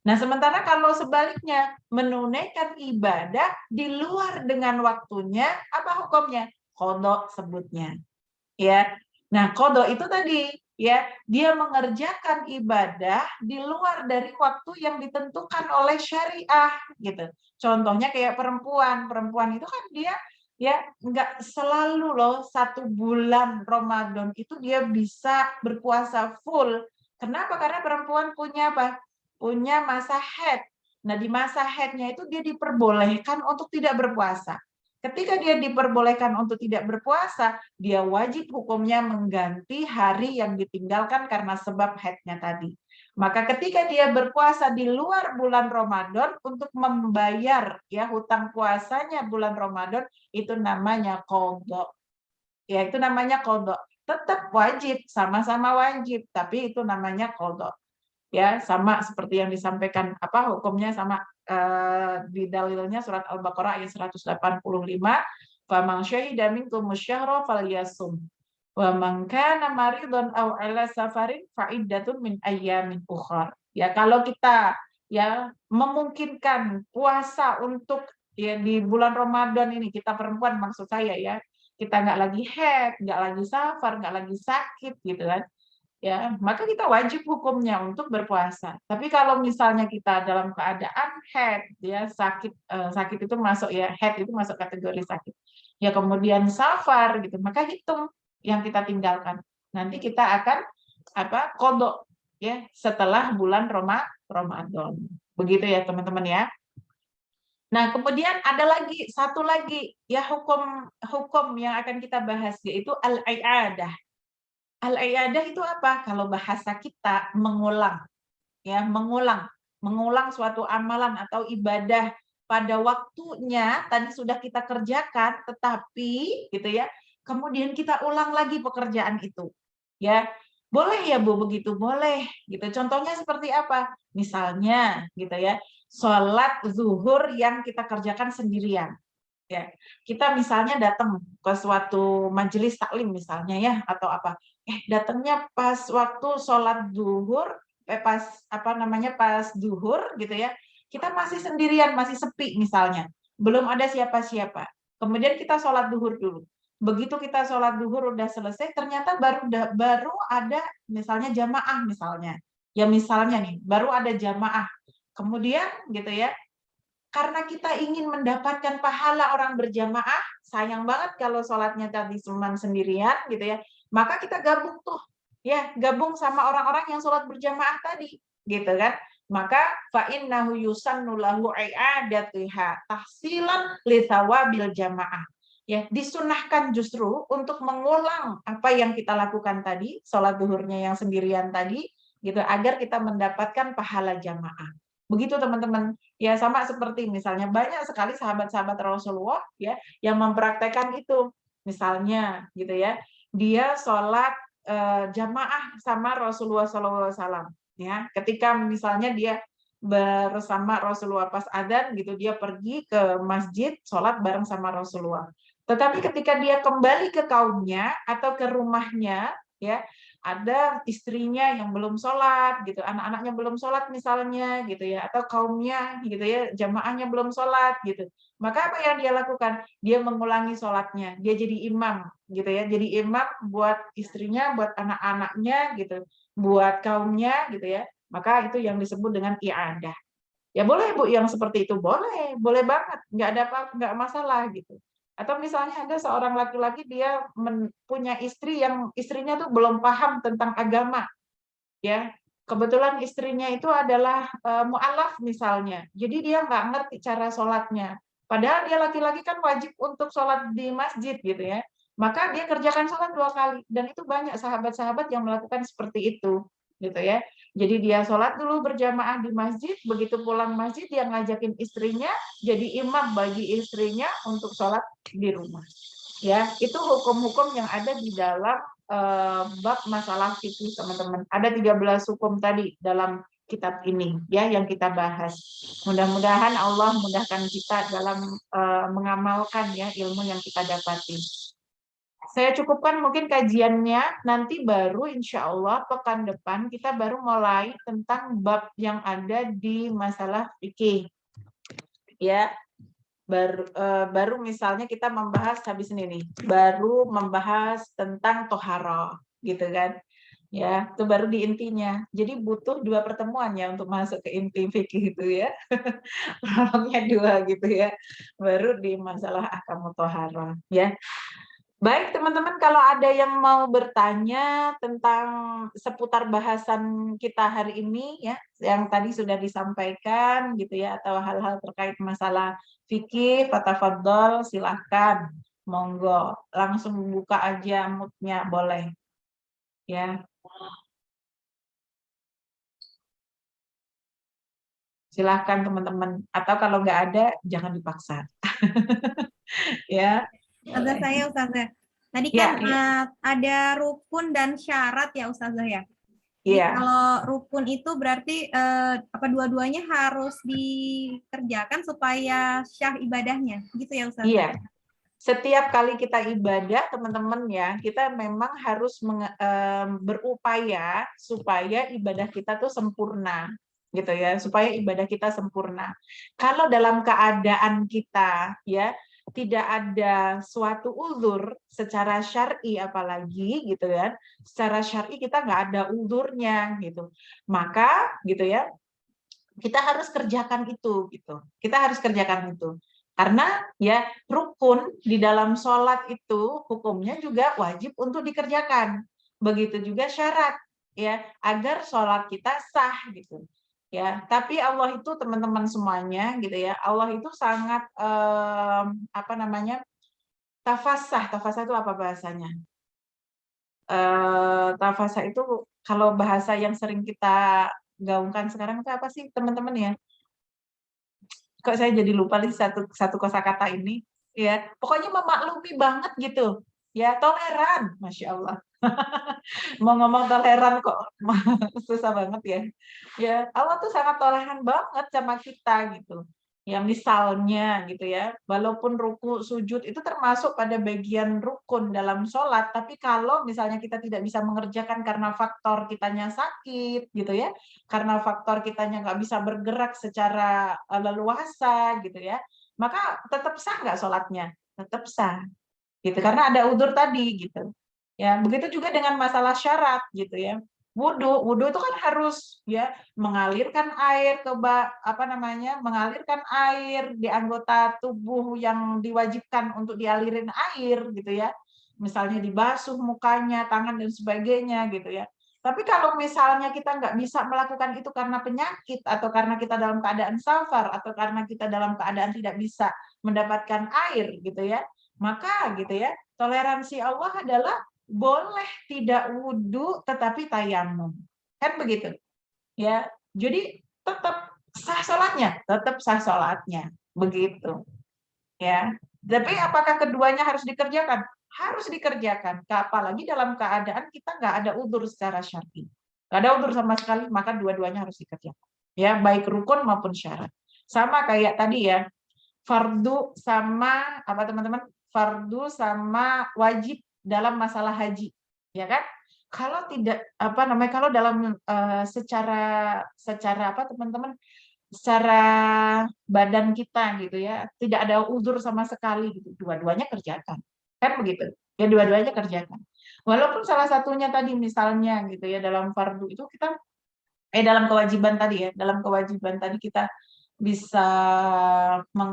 Nah, sementara kalau sebaliknya menunaikan ibadah di luar dengan waktunya, apa hukumnya? Qadha sebutnya. Ya. Nah, qadha itu tadi ya, dia mengerjakan ibadah di luar dari waktu yang ditentukan oleh syariah gitu. Contohnya kayak perempuan, perempuan itu kan dia ya nggak selalu loh 1 bulan Ramadan itu dia bisa berpuasa full. Kenapa? Karena perempuan punya apa? Punya masa haid. Nah, di masa haidnya itu dia diperbolehkan untuk tidak berpuasa. Ketika dia diperbolehkan untuk tidak berpuasa, dia wajib hukumnya mengganti hari yang ditinggalkan karena sebab haidnya tadi. Maka ketika dia berpuasa di luar bulan Ramadan untuk membayar ya hutang puasanya bulan Ramadan itu namanya qadha. Ya itu namanya qadha. Tetap wajib, sama-sama wajib, tapi itu namanya qadha. Ya, sama seperti yang disampaikan apa hukumnya sama di dalilnya surat Al-Baqarah ayat 185, "Faman syahida minkum syahra falyasum wa man kana maridun aw ala safarin fa iddatun min ayyamin ukhra." Ya, kalau kita ya memungkinkan puasa untuk ya di bulan Ramadan ini, kita perempuan maksud saya ya, kita nggak lagi haid, nggak lagi safar, nggak lagi sakit gitu kan, ya maka kita wajib hukumnya untuk berpuasa. Tapi kalau misalnya kita dalam keadaan haid, ya sakit itu masuk ya, haid itu masuk kategori sakit. Ya kemudian safar gitu, maka hitung yang kita tinggalkan. Nanti kita akan qadha ya setelah bulan Ramadan. Begitu ya teman-teman ya. Nah, kemudian ada lagi satu lagi ya hukum yang akan kita bahas yaitu al-i'adah. Al-i'adah itu apa? Kalau bahasa kita mengulang, ya mengulang suatu amalan atau ibadah pada waktunya tadi sudah kita kerjakan, tetapi gitu ya, kemudian kita ulang lagi pekerjaan itu, ya. Boleh ya Bu begitu? Boleh, gitu. Contohnya seperti apa? Misalnya, gitu ya, sholat zuhur yang kita kerjakan sendirian. Ya, kita misalnya datang ke suatu majelis taklim misalnya ya atau apa, datangnya pas waktu sholat zuhur, pas zuhur gitu ya, kita masih sendirian, masih sepi misalnya, belum ada siapa-siapa. Kemudian kita sholat zuhur dulu. Begitu kita sholat zuhur udah selesai, ternyata baru ada misalnya jamaah misalnya, ya misalnya nih baru ada jamaah. Kemudian gitu ya, karena kita ingin mendapatkan pahala orang berjamaah, sayang banget kalau sholatnya tadi cuma sendirian gitu ya, maka kita gabung tuh, ya gabung sama orang-orang yang sholat berjamaah tadi, gitu kan. Maka fa'innahu yusannu lahu i'adatiha tahsilan li thawabil jamaah. Ya, disunahkan justru untuk mengulang apa yang kita lakukan tadi, sholat zuhurnya yang sendirian tadi, gitu, agar kita mendapatkan pahala jamaah. Begitu teman-teman. Ya sama seperti misalnya banyak sekali sahabat-sahabat Rasulullah ya yang mempraktekkan itu. Misalnya gitu ya, dia sholat jamaah sama Rasulullah SAW. Ya, ketika misalnya dia bersama Rasulullah pas adzan gitu, dia pergi ke masjid sholat bareng sama Rasulullah. Tetapi ketika dia kembali ke kaumnya atau ke rumahnya, ya ada istrinya yang belum sholat gitu, anak-anaknya belum sholat misalnya gitu ya, atau kaumnya gitu ya, jamaahnya belum sholat gitu. Maka apa yang dia lakukan? Dia mengulangi sholatnya, dia jadi imam gitu ya, jadi imam buat istrinya, buat anak-anaknya gitu, buat kaumnya gitu ya. Maka itu yang disebut dengan i'adah. Ya boleh Bu yang seperti itu, boleh banget, nggak ada apa, nggak masalah gitu. Atau misalnya ada seorang laki-laki dia punya istri yang istrinya tuh belum paham tentang agama, ya. Kebetulan istrinya itu adalah mu'alaf misalnya, jadi dia nggak ngerti cara sholatnya. Padahal dia laki-laki kan wajib untuk sholat di masjid gitu ya. Maka dia kerjakan sholat 2 kali, dan itu banyak sahabat-sahabat yang melakukan seperti itu, gitu ya. Jadi dia sholat dulu berjamaah di masjid, begitu pulang masjid dia ngajakin istrinya jadi imam bagi istrinya untuk sholat di rumah. Ya, itu hukum-hukum yang ada di dalam bab masalah fikih teman-teman. Ada 13 hukum tadi dalam kitab ini ya yang kita bahas. Mudah-mudahan Allah mudahkan kita dalam mengamalkan ya ilmu yang kita dapati. Saya cukupkan mungkin kajiannya, nanti baru insya Allah pekan depan kita baru mulai tentang bab yang ada di masalah fikih. Ya, baru misalnya kita membahas habis ini nih, baru membahas tentang toharoh, gitu kan. Ya, itu baru di intinya. Jadi butuh 2 pertemuan ya untuk masuk ke inti fikih itu ya. Prolognya 2 gitu ya. Baru di masalah ahkamu toharoh ya. Baik teman-teman, kalau ada yang mau bertanya tentang seputar bahasan kita hari ini ya, yang tadi sudah disampaikan gitu ya, atau hal-hal terkait masalah fikih, fatafadhol, silahkan, monggo, langsung buka aja mood-nya, boleh ya. Silahkan teman-teman, atau kalau nggak ada jangan dipaksa. Ya, Ustazah saya, Ustazah. Tadi ya, kan ada rukun dan syarat ya, Ustazah ya. Jadi iya. kalau rukun itu berarti dua-duanya harus dikerjakan supaya syah ibadahnya, gitu ya, Ustazah? Iya. Setiap kali kita ibadah, teman-teman ya, kita memang harus berupaya supaya ibadah kita tuh sempurna, gitu ya, supaya ibadah kita sempurna. Kalau dalam keadaan kita ya tidak ada suatu uzur secara syar'i apalagi gitu ya. Secara syar'i kita nggak ada uzurnya gitu. Maka gitu ya, kita harus kerjakan itu gitu. Kita harus kerjakan itu. Karena ya rukun di dalam sholat itu hukumnya juga wajib untuk dikerjakan. Begitu juga syarat ya agar sholat kita sah gitu. Ya, tapi Allah itu teman-teman semuanya gitu ya. Allah itu sangat apa namanya? Tafasah. Tafasah itu apa bahasanya? Tafasah itu kalau bahasa yang sering kita gaungkan sekarang itu apa sih teman-teman ya? Kok saya jadi lupa nih satu satu kosakata ini ya. Pokoknya memaklumi banget gitu. Ya, toleran, Masya Allah. Mau ngomong toleran kok susah banget ya. Ya, Allah tuh sangat toleran banget sama kita gitu. Ya misalnya gitu ya, walaupun ruku sujud itu termasuk pada bagian rukun dalam sholat, tapi kalau misalnya kita tidak bisa mengerjakan karena faktor kitanya sakit gitu ya, karena faktor kitanya nggak bisa bergerak secara leluasa gitu ya, maka tetap sah nggak sholatnya? Tetap sah gitu karena ada udzur tadi gitu. Ya, begitu juga dengan masalah syarat gitu ya. Wudu itu kan harus ya mengalirkan air ke apa namanya? Mengalirkan air di anggota tubuh yang diwajibkan untuk dialirin air gitu ya. Misalnya dibasuh mukanya, tangan dan sebagainya gitu ya. Tapi kalau misalnya kita nggak bisa melakukan itu karena penyakit atau karena kita dalam keadaan safar atau karena kita dalam keadaan tidak bisa mendapatkan air gitu ya, maka gitu ya, toleransi Allah adalah boleh tidak wudhu tetapi tayamum. Kan begitu. Ya. Jadi tetap sah sholatnya, tetap sah sholatnya. Begitu. Ya. Tapi apakah keduanya harus dikerjakan? Harus dikerjakan. Apalagi dalam keadaan kita nggak ada udzur secara syar'i. Nggak ada udzur sama sekali, maka dua-duanya harus dikerjakan. Ya, baik rukun maupun syarat. Sama kayak tadi ya, fardu sama apa teman-teman? Fardu sama wajib dalam masalah haji, ya kan? Kalau tidak apa namanya? Kalau dalam secara secara apa teman-teman? Secara badan kita gitu ya, tidak ada uzur sama sekali gitu. Dua-duanya kerjakan. Kan begitu. Ya dua-duanya kerjakan. Walaupun salah satunya tadi misalnya gitu ya dalam fardu itu kita dalam kewajiban tadi ya, dalam kewajiban tadi kita bisa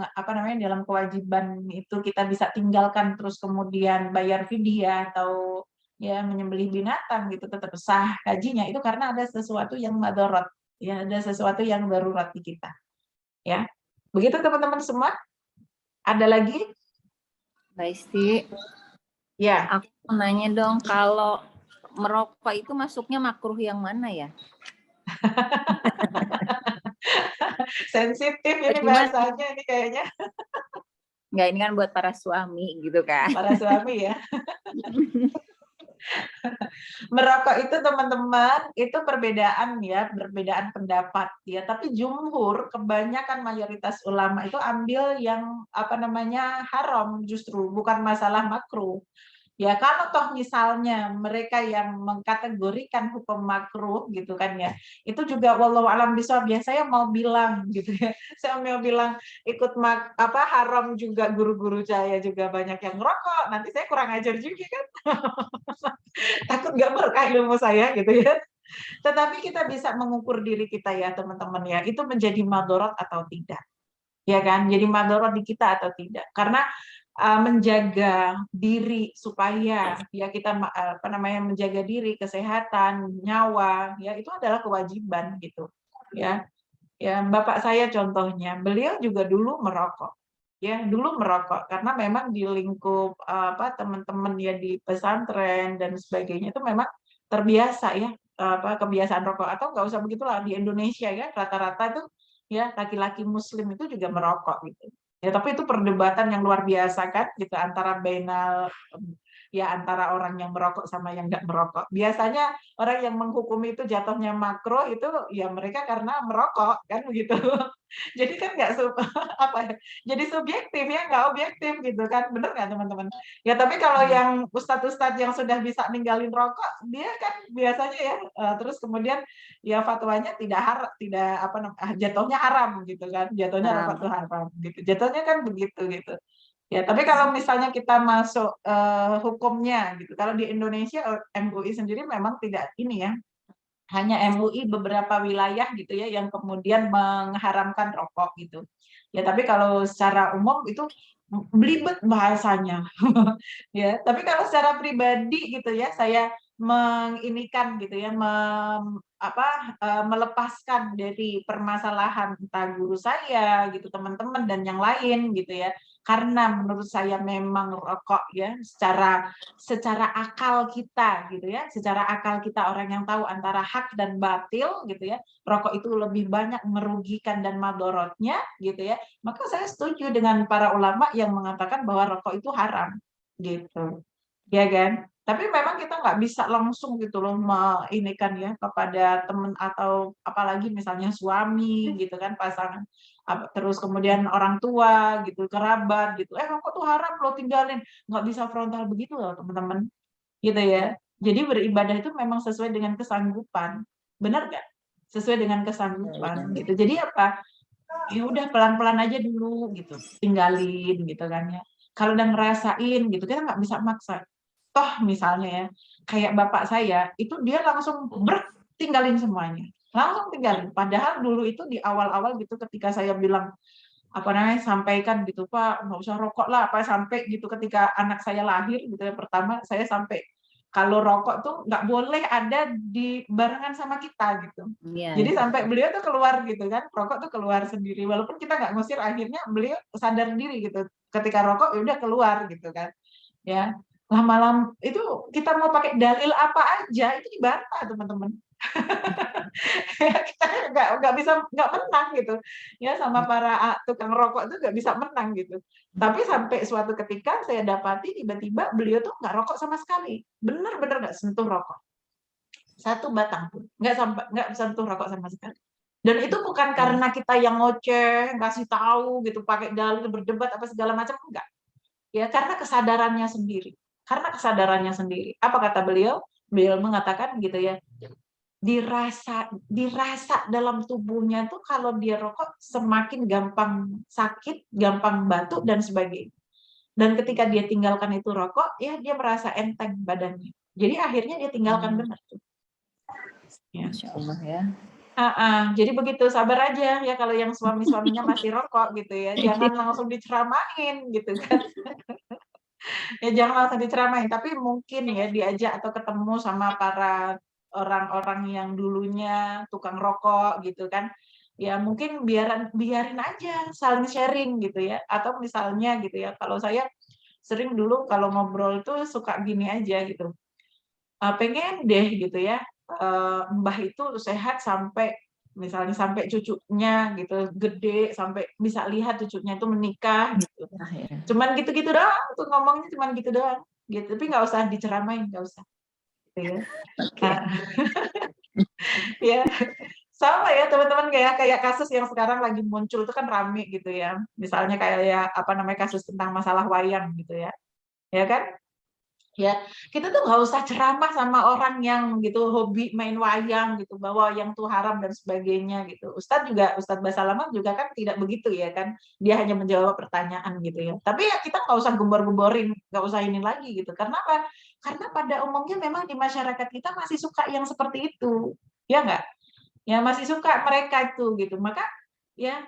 apa namanya dalam kewajiban itu kita bisa tinggalkan terus kemudian bayar fidyah atau ya menyembelih binatang gitu tetap sah hajinya itu karena ada sesuatu yang madarat ya ada sesuatu yang darurat di kita ya begitu teman-teman semua ada lagi Mbak Isti, ya aku mau nanya dong, kalau merokok itu masuknya makruh yang mana ya? sensitif ini Gimana? bahasanya ini kayaknya Nggak, ini kan buat para suami gitu kan. para suami ya. Merokok itu teman-teman itu perbedaan ya, perbedaan pendapat ya. Tapi jumhur kebanyakan mayoritas ulama itu ambil yang apa namanya haram justru bukan masalah makruh. Ya kalau toh misalnya mereka yang mengkategorikan hukum makruh gitu kan ya, itu juga wallahu alam bisawab ya saya mau bilang gitu ya. Saya mau bilang ikut apa haram juga guru-guru saya juga banyak yang ngerokok. Nanti saya kurang ajar juga kan. Takut nggak berkah ilmu saya gitu ya. Tetapi kita bisa mengukur diri kita ya teman-teman ya, itu menjadi madorot atau tidak. Ya kan, jadi madorot di kita atau tidak. Karena menjaga diri supaya ya kita apa namanya menjaga diri, kesehatan, nyawa, ya itu adalah kewajiban gitu. Ya. Ya, bapak saya contohnya, beliau juga dulu merokok. Ya, dulu merokok karena memang di lingkup apa teman-teman ya di pesantren dan sebagainya itu memang terbiasa ya apa kebiasaan rokok atau nggak usah begitulah di Indonesia ya rata-rata itu ya laki-laki muslim itu juga merokok gitu. Ya, tapi itu perdebatan yang luar biasa kan gitu antara ya antara orang yang merokok sama yang nggak merokok. Biasanya orang yang menghukumi itu jatuhnya makro itu ya mereka karena merokok kan begitu. Jadi kan nggak apa ya? Jadi subjektif ya nggak objektif gitu kan bener nggak teman-teman? Ya tapi kalau yang ustadz-ustadz yang sudah bisa ninggalin rokok dia kan biasanya ya terus kemudian ya fatwanya tidak apa jatuhnya haram gitu kan jatuhnya rokok Haram. itu haram gitu jatuhnya kan begitu gitu Ya, tapi kalau misalnya kita masuk hukumnya gitu, kalau di Indonesia MUI sendiri memang tidak ini ya, hanya MUI beberapa wilayah gitu ya yang kemudian mengharamkan rokok gitu. Ya, tapi kalau secara umum itu belibet bahasanya. Ya, tapi kalau secara pribadi gitu ya, saya menginikan gitu ya, melepaskan dari permasalahan entah guru saya gitu, teman-teman dan yang lain gitu ya. Karena menurut saya memang rokok ya secara akal kita gitu ya, secara akal kita orang yang tahu antara hak dan batil gitu ya, rokok itu lebih banyak merugikan dan madorotnya gitu ya. Maka saya setuju dengan para ulama yang mengatakan bahwa rokok itu haram gitu. Ya kan? Tapi memang kita nggak bisa langsung gitu loh kan ya kepada teman atau apalagi misalnya suami gitu kan, pasangan terus kemudian orang tua gitu, kerabat gitu, rokok tuh haram lo tinggalin, nggak bisa frontal begitu loh teman-teman gitu ya. Jadi beribadah itu memang sesuai dengan kesanggupan, benar nggak? Sesuai dengan kesanggupan gitu. Jadi apa? Ya udah pelan-pelan aja dulu gitu, tinggalin gitu kan ya. Kalau udah ngerasain gitu, kita nggak bisa maksa. Toh misalnya ya, kayak bapak saya, itu dia langsung tinggalin semuanya. Langsung tinggalin. Padahal dulu itu di awal-awal gitu ketika saya bilang, apa namanya, sampaikan gitu, Pak, nggak usah rokok lah, apa sampai gitu ketika anak saya lahir gitu ya, pertama saya sampai kalau rokok tuh nggak boleh ada di barengan sama kita gitu. Iya. Jadi sampai beliau tuh keluar gitu kan, rokok tuh keluar sendiri. Walaupun kita nggak ngusir, akhirnya beliau sadar diri gitu. Ketika rokok ya udah keluar gitu kan. Ya, lama-lama itu kita mau pakai dalil apa aja itu dibantah teman-teman. Kita nggak menang gitu ya sama para tukang rokok itu nggak bisa menang gitu. Tapi sampai suatu ketika saya dapati tiba-tiba beliau tuh nggak rokok sama sekali, benar-benar nggak sentuh rokok satu batang pun, nggak sentuh rokok sama sekali. Dan itu bukan karena kita yang ngoceh ngasih tahu gitu pakai dalil berdebat apa segala macam, enggak ya, karena kesadarannya sendiri. Karena kesadarannya sendiri. Apa kata beliau? Beliau mengatakan gitu ya, dirasa dalam tubuhnya tuh kalau dia rokok semakin gampang sakit, gampang batuk dan sebagainya. Dan ketika dia tinggalkan itu rokok, ya dia merasa enteng badannya. Jadi akhirnya dia tinggalkan benar tuh. Ya. Masya Allah ya. Jadi begitu, sabar aja ya kalau yang suami-suaminya masih rokok gitu ya, jangan langsung diceramain gitu kan. Ya jangan langsung diceramain, tapi mungkin ya diajak atau ketemu sama para orang-orang yang dulunya tukang rokok gitu kan. Ya mungkin biarin aja saling sharing gitu ya. Atau misalnya gitu ya, kalau saya sering dulu kalau ngobrol tuh suka gini aja gitu. Pengen deh gitu ya, Mbah itu sehat sampai misalnya sampai cucunya gitu gede, sampai bisa lihat cucunya itu menikah gitu. Nah, ya. Cuman gitu-gitu doang, tuh ngomongnya cuman gitu doang, gitu. Tapi nggak usah diceramain, nggak usah. Gitu ya. Oke. Ya, sama ya teman-teman kayak kasus yang sekarang lagi muncul itu kan rame gitu ya. Misalnya kayak ya apa namanya kasus tentang masalah wayang gitu ya. Ya kan? Ya, kita tuh nggak usah ceramah sama orang yang gitu hobi main wayang gitu bahwa wayang tuh haram dan sebagainya gitu. Ustadz Basalamah juga kan tidak begitu ya kan. Dia hanya menjawab pertanyaan gitu ya. Tapi ya kita nggak usah gembor-gemborin, nggak usah ini lagi gitu. Karena apa? Karena pada umumnya memang di masyarakat kita masih suka yang seperti itu. Ya nggak? Ya masih suka mereka itu gitu. Maka ya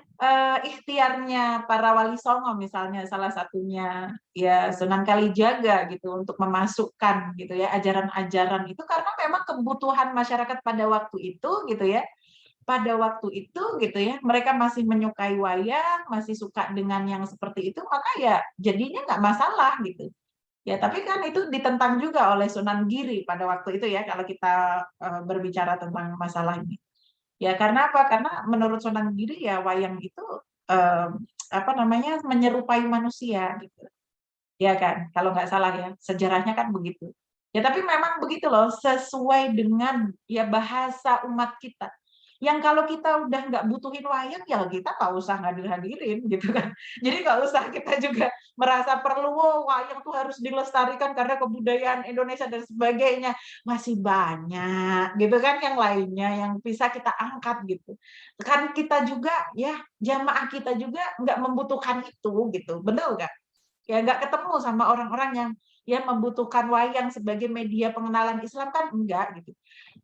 ikhtiarnya para wali songo misalnya salah satunya ya Sunan Kalijaga gitu untuk memasukkan gitu ya ajaran-ajaran itu karena memang kebutuhan masyarakat pada waktu itu gitu ya. Pada waktu itu gitu ya, mereka masih menyukai wayang, masih suka dengan yang seperti itu, maka ya jadinya nggak masalah gitu. Ya, tapi kan itu ditentang juga oleh Sunan Giri pada waktu itu ya kalau kita berbicara tentang masalah ini. Ya karena apa? Karena menurut Sunan Giri ya wayang itu apa namanya menyerupai manusia gitu. Ya kan? Kalau nggak salah ya, sejarahnya kan begitu. Ya tapi memang begitu loh, sesuai dengan ya bahasa umat kita. Yang kalau kita udah nggak butuhin wayang, ya kita nggak usah ngadir-hadirin gitu kan. Jadi nggak usah kita juga merasa perlu, wayang tuh harus dilestarikan karena kebudayaan Indonesia dan sebagainya. Masih banyak gitu kan yang lainnya yang bisa kita angkat gitu. Kan kita juga ya jamaah kita juga nggak membutuhkan itu gitu, benar nggak? Ya nggak ketemu sama orang-orang yang membutuhkan wayang sebagai media pengenalan Islam kan enggak gitu.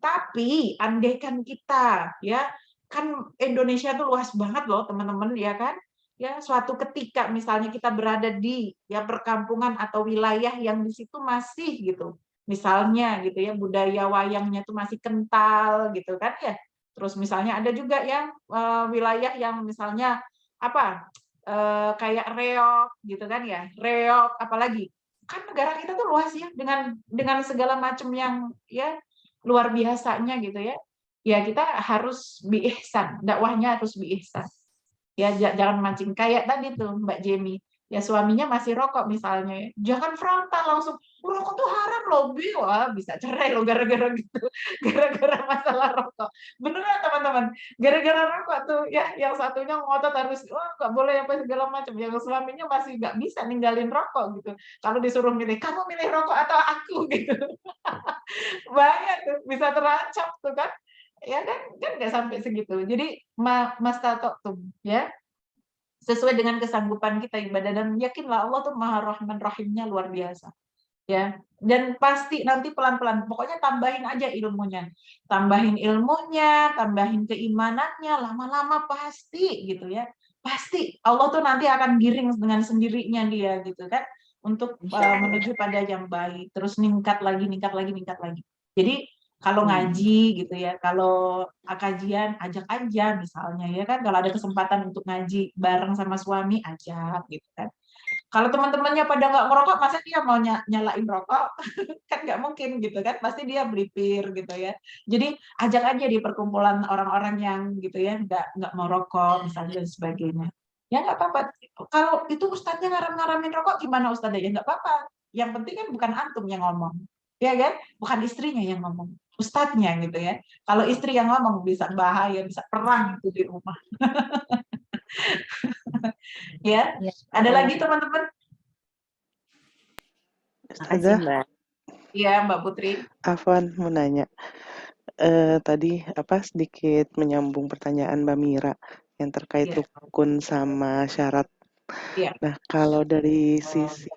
Tapi andaikan kita ya kan Indonesia tuh luas banget loh teman-teman ya kan. Ya suatu ketika misalnya kita berada di ya perkampungan atau wilayah yang di situ masih gitu. Misalnya gitu ya budaya wayangnya tuh masih kental gitu kan ya. Terus misalnya ada juga yang wilayah yang misalnya apa kayak reok gitu kan ya, reok apalagi kan negara kita tuh luas ya dengan segala macam yang ya luar biasanya gitu ya. Ya kita harus biihsan, dakwahnya harus biihsan. Ya jangan mancing kayak tadi tuh Mbak Jemi. Ya suaminya masih rokok misalnya, ya. Jangan frontal langsung, rokok tuh haram loh, Bi. Wah, bisa cerai loh gara-gara gitu. Gara-gara masalah rokok. Beneran teman-teman. Gara-gara rokok tuh ya yang satunya ngotot harus nggak boleh apa segala macam. Yang suaminya masih nggak bisa ninggalin rokok gitu. Kalau disuruh milih, kamu milih rokok atau aku gitu. Banyak tuh bisa terancam tuh kan. Ya kan nggak sampai segitu. Jadi mas tato tuh ya sesuai dengan kesanggupan kita ibadah dan yakinlah Allah tuh Maha Rahman Rahimnya luar biasa. Ya, dan pasti nanti pelan-pelan pokoknya tambahin ilmunya, tambahin keimanannya, lama-lama pasti gitu ya, pasti Allah tuh nanti akan giring dengan sendirinya dia gitu kan untuk menuju pada yang baik, terus ningkat lagi, jadi kalau ngaji gitu ya, kalau kajian ajak aja misalnya ya kan, kalau ada kesempatan untuk ngaji bareng sama suami ajak gitu kan. Kalau teman-temannya pada nggak ngerokok, masa dia mau nyalain rokok? Kan nggak mungkin gitu kan, pasti dia beli pir gitu ya. Jadi ajak aja di perkumpulan orang-orang yang gitu ya, nggak mau rokok misalnya dan sebagainya. Ya nggak apa-apa. Kalau itu ustadznya ngaram-ngaramin rokok, gimana ustadznya? Ya nggak apa-apa. Yang penting kan bukan antum yang ngomong. Ya kan? Bukan istrinya yang ngomong. Ustadznya gitu ya. Kalau istri yang ngomong bisa bahaya, bisa perang itu di rumah. Ya. Ya. Ada lagi teman-teman? Makasih, Ustazah, Mbak. Iya, Mbak Putri. Afwan mau nanya. Tadi sedikit menyambung pertanyaan Mbak Mira yang terkait Iya. rukun sama syarat. Iya. Nah, kalau dari sisi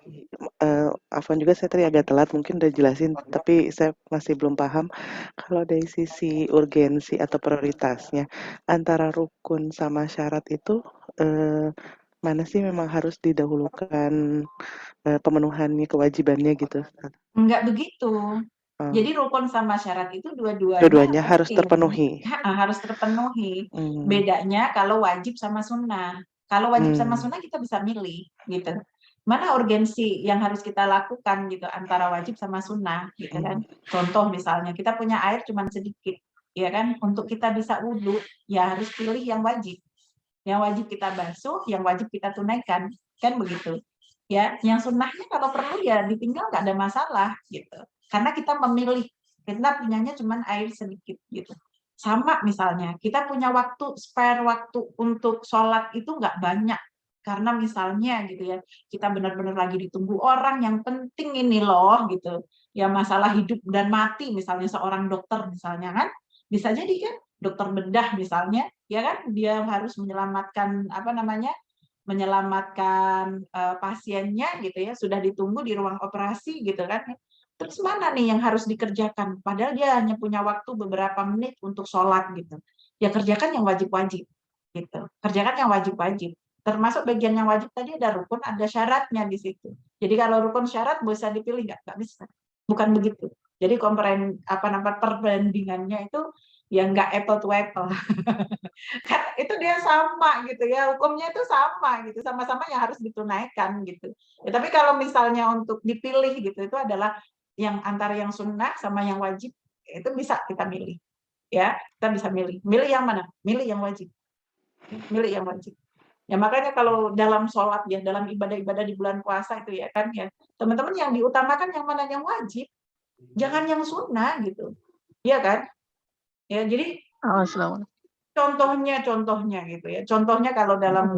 Afwan juga saya tadi agak telat, mungkin udah jelasin, tapi saya masih belum paham. Kalau dari sisi urgensi atau prioritasnya antara rukun sama syarat itu mana sih memang harus didahulukan pemenuhannya, kewajibannya gitu? Enggak begitu. Oh, Jadi rukun sama syarat itu dua-duanya dua-duanya harus penting. terpenuhi. Harus terpenuhi. Hmm. Bedanya kalau wajib sama sunnah. Kalau wajib sama sunnah kita bisa milih gitu. Mana urgensi yang harus kita lakukan gitu antara wajib sama sunnah gitu kan. Contoh misalnya kita punya air cuma sedikit ya kan, untuk kita bisa wudhu ya harus pilih yang wajib. Yang wajib kita basuh, yang wajib kita tunaikan, kan begitu. Ya, yang sunnahnya kalau perlu ya ditinggal nggak ada masalah gitu. Karena kita memilih, kita punyanya cuma air sedikit gitu. Sama misalnya, kita punya waktu, spare waktu untuk sholat itu nggak banyak. Karena misalnya gitu ya, kita benar-benar lagi ditunggu orang yang penting ini loh gitu. Ya masalah hidup dan mati misalnya seorang dokter misalnya kan, bisa jadi kan dokter bedah misalnya, ya kan dia harus menyelamatkan menyelamatkan pasiennya gitu ya, sudah ditunggu di ruang operasi gitu kan. Terus mana nih yang harus dikerjakan? Padahal dia hanya punya waktu beberapa menit untuk sholat gitu. Ya kerjakan yang wajib-wajib gitu. Kerjakan yang wajib-wajib. Termasuk bagian yang wajib tadi ada rukun, ada syaratnya di situ. Jadi kalau rukun syarat bisa dipilih nggak bisa. Bukan begitu. Jadi perbandingannya itu ya nggak apple to apple. Kan itu dia sama gitu ya, hukumnya itu sama gitu, sama-sama yang harus ditunaikan gitu. Ya, tapi kalau misalnya untuk dipilih gitu, itu adalah yang antara yang sunnah sama yang wajib, itu bisa kita milih. Ya, kita bisa milih. Milih yang mana? Milih yang wajib. Milih yang wajib. Ya makanya kalau dalam sholat ya, dalam ibadah-ibadah di bulan puasa itu ya kan ya, teman-teman yang diutamakan yang mana? Yang wajib. Jangan yang sunnah gitu. Iya kan? Ya, jadi contohnya gitu ya. Contohnya kalau dalam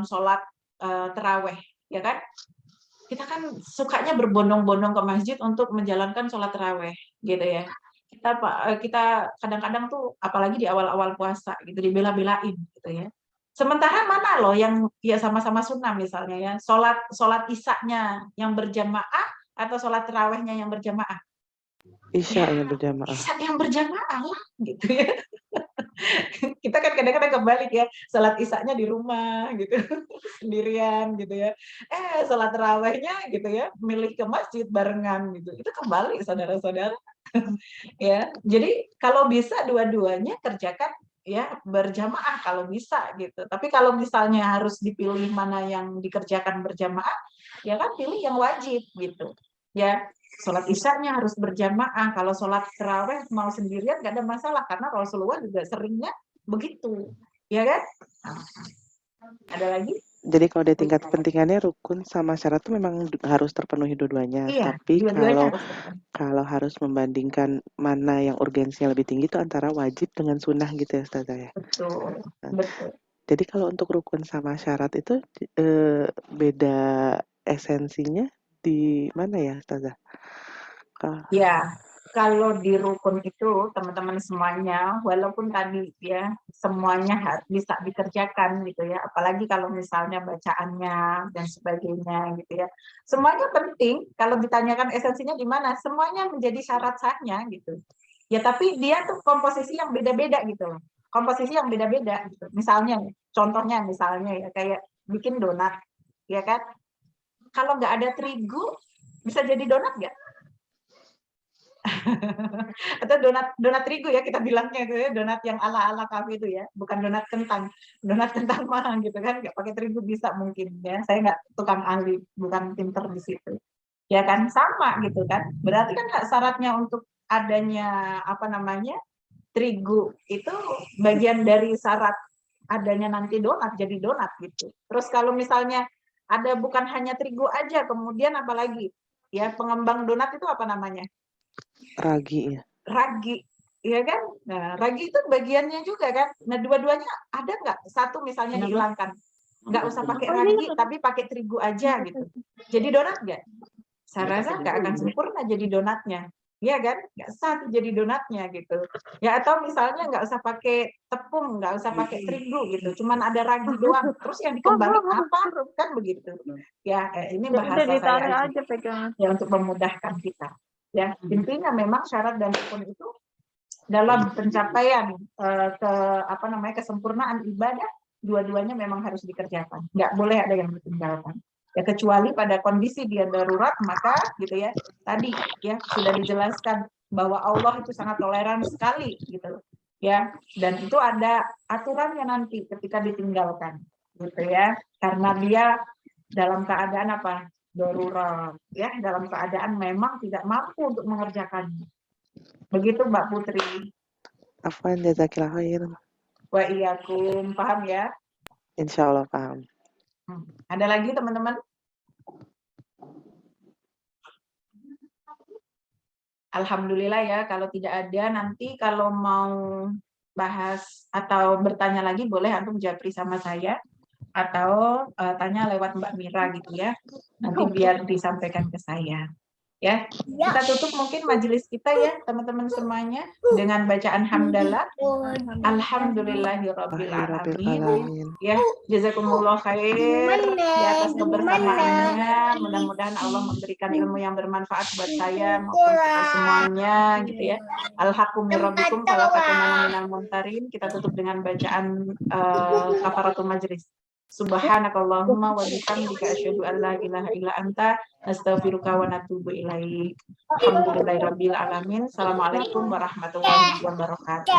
sholat terawih ya kan, kita kan sukanya berbondong-bondong ke masjid untuk menjalankan sholat terawih gitu ya. Kita kadang-kadang tuh apalagi di awal-awal puasa gitu dibela-belain gitu ya. Sementara mana loh yang ya sama-sama sunnah misalnya ya, sholat isya-nya yang berjamaah atau sholat tarawihnya yang berjamaah? Isya Ya, yang berjamaah. isya yang berjamaah lah, gitu ya. Kita kan kadang-kadang kebalik ya, sholat isya-nya di rumah gitu, sendirian gitu ya. Sholat tarawihnya gitu ya, milih ke masjid barengan gitu. Itu kebalik saudara-saudara. Ya, jadi kalau bisa dua-duanya kerjakan ya berjamaah kalau bisa gitu. Tapi kalau misalnya harus dipilih mana yang dikerjakan berjamaah, ya kan pilih yang wajib gitu. Ya, sholat isya-nya harus berjamaah. Kalau sholat tarawih mau sendirian nggak ada masalah karena Rasulullah juga seringnya begitu, ya kan? Ada lagi? Jadi kalau dari tingkat kepentingannya rukun sama syarat itu memang harus terpenuhi dua-duanya. Iya, Tapi dua-duanya harus terpenuhi. kalau harus membandingkan mana yang urgensinya lebih tinggi itu antara wajib dengan sunnah gitu ya Ustazah ya. Betul, betul. Jadi kalau untuk rukun sama syarat itu beda esensinya di mana ya Ustazah? Ya, kalau di rukun itu teman-teman semuanya, walaupun tadi ya semuanya bisa dikerjakan gitu ya, apalagi kalau misalnya bacaannya dan sebagainya gitu ya, semuanya penting. Kalau ditanyakan esensinya di mana, semuanya menjadi syarat sahnya gitu. Ya tapi dia tuh komposisi yang beda-beda gitu, komposisi yang beda-beda gitu. Misalnya, contohnya misalnya ya kayak bikin donat, ya kan? Kalau nggak ada terigu, bisa jadi donat nggak? Atau donat terigu ya kita bilangnya itu ya, donat yang ala-ala kafe itu ya, bukan donat kentang mah gitu kan, nggak pakai terigu bisa mungkin ya, saya nggak tukang ahli, bukan pinter di situ ya kan, sama gitu kan, berarti kan syaratnya untuk adanya apa namanya terigu itu bagian dari syarat adanya nanti donat, jadi donat gitu. Terus kalau misalnya ada bukan hanya terigu aja, kemudian apalagi ya pengembang donat itu apa namanya? Ragi ya. Ragi, ya kan? Nah, ragi itu bagiannya juga kan. Nah, dua-duanya ada nggak? Satu misalnya dihilangkan, nggak usah pakai ragi, tapi pakai terigu aja gitu. Jadi donat nggak? Saya rasa nggak akan sempurna jadi donatnya, ya kan? Nggak sah jadi donatnya gitu. Ya atau misalnya nggak usah pakai tepung, nggak usah pakai terigu gitu, cuman ada ragi doang. Terus yang dikembali apa? Kan begitu. Ya, ini bahasa saya aja. Ya untuk memudahkan kita. Ya, intinya memang syarat dan rukun itu dalam pencapaian kesempurnaan ibadah, dua-duanya memang harus dikerjakan. Nggak boleh ada yang ditinggalkan. Ya kecuali pada kondisi dia darurat, maka gitu ya. Tadi ya sudah dijelaskan bahwa Allah itu sangat toleran sekali gitu. Ya, dan itu ada aturannya nanti ketika ditinggalkan gitu ya. Karena dia dalam keadaan apa? Darurat ya, dalam keadaan memang tidak mampu untuk mengerjakannya. Begitu Mbak Putri. Afwan, jazakillah khair. Wa iyyakum, paham ya? Insya Allah paham. Ada lagi teman-teman? Alhamdulillah ya, kalau tidak ada nanti kalau mau bahas atau bertanya lagi boleh antum japri sama saya atau tanya lewat Mbak Mira gitu ya. Nanti biar disampaikan ke saya. Ya, kita tutup mungkin majelis kita ya teman-teman semuanya dengan bacaan hamdalah. Alhamdulillahirabbil alamin. Ya, jazakumullah khair di atas kebersamaannya. Mudah-mudahan Allah memberikan ilmu yang bermanfaat buat saya maupun kita semuanya gitu ya. Al-haqqu min rabbikum fala takunanna minal mumtarin. Kita tutup dengan bacaan kafaratul majlis. Subhanakallahumma wa bihamdika asyhadu an la ilaha illa anta astaghfiruka wa natubu ilaik. Alhamdulillahirabbil alamin. Assalamualaikum warahmatullahi wabarakatuh.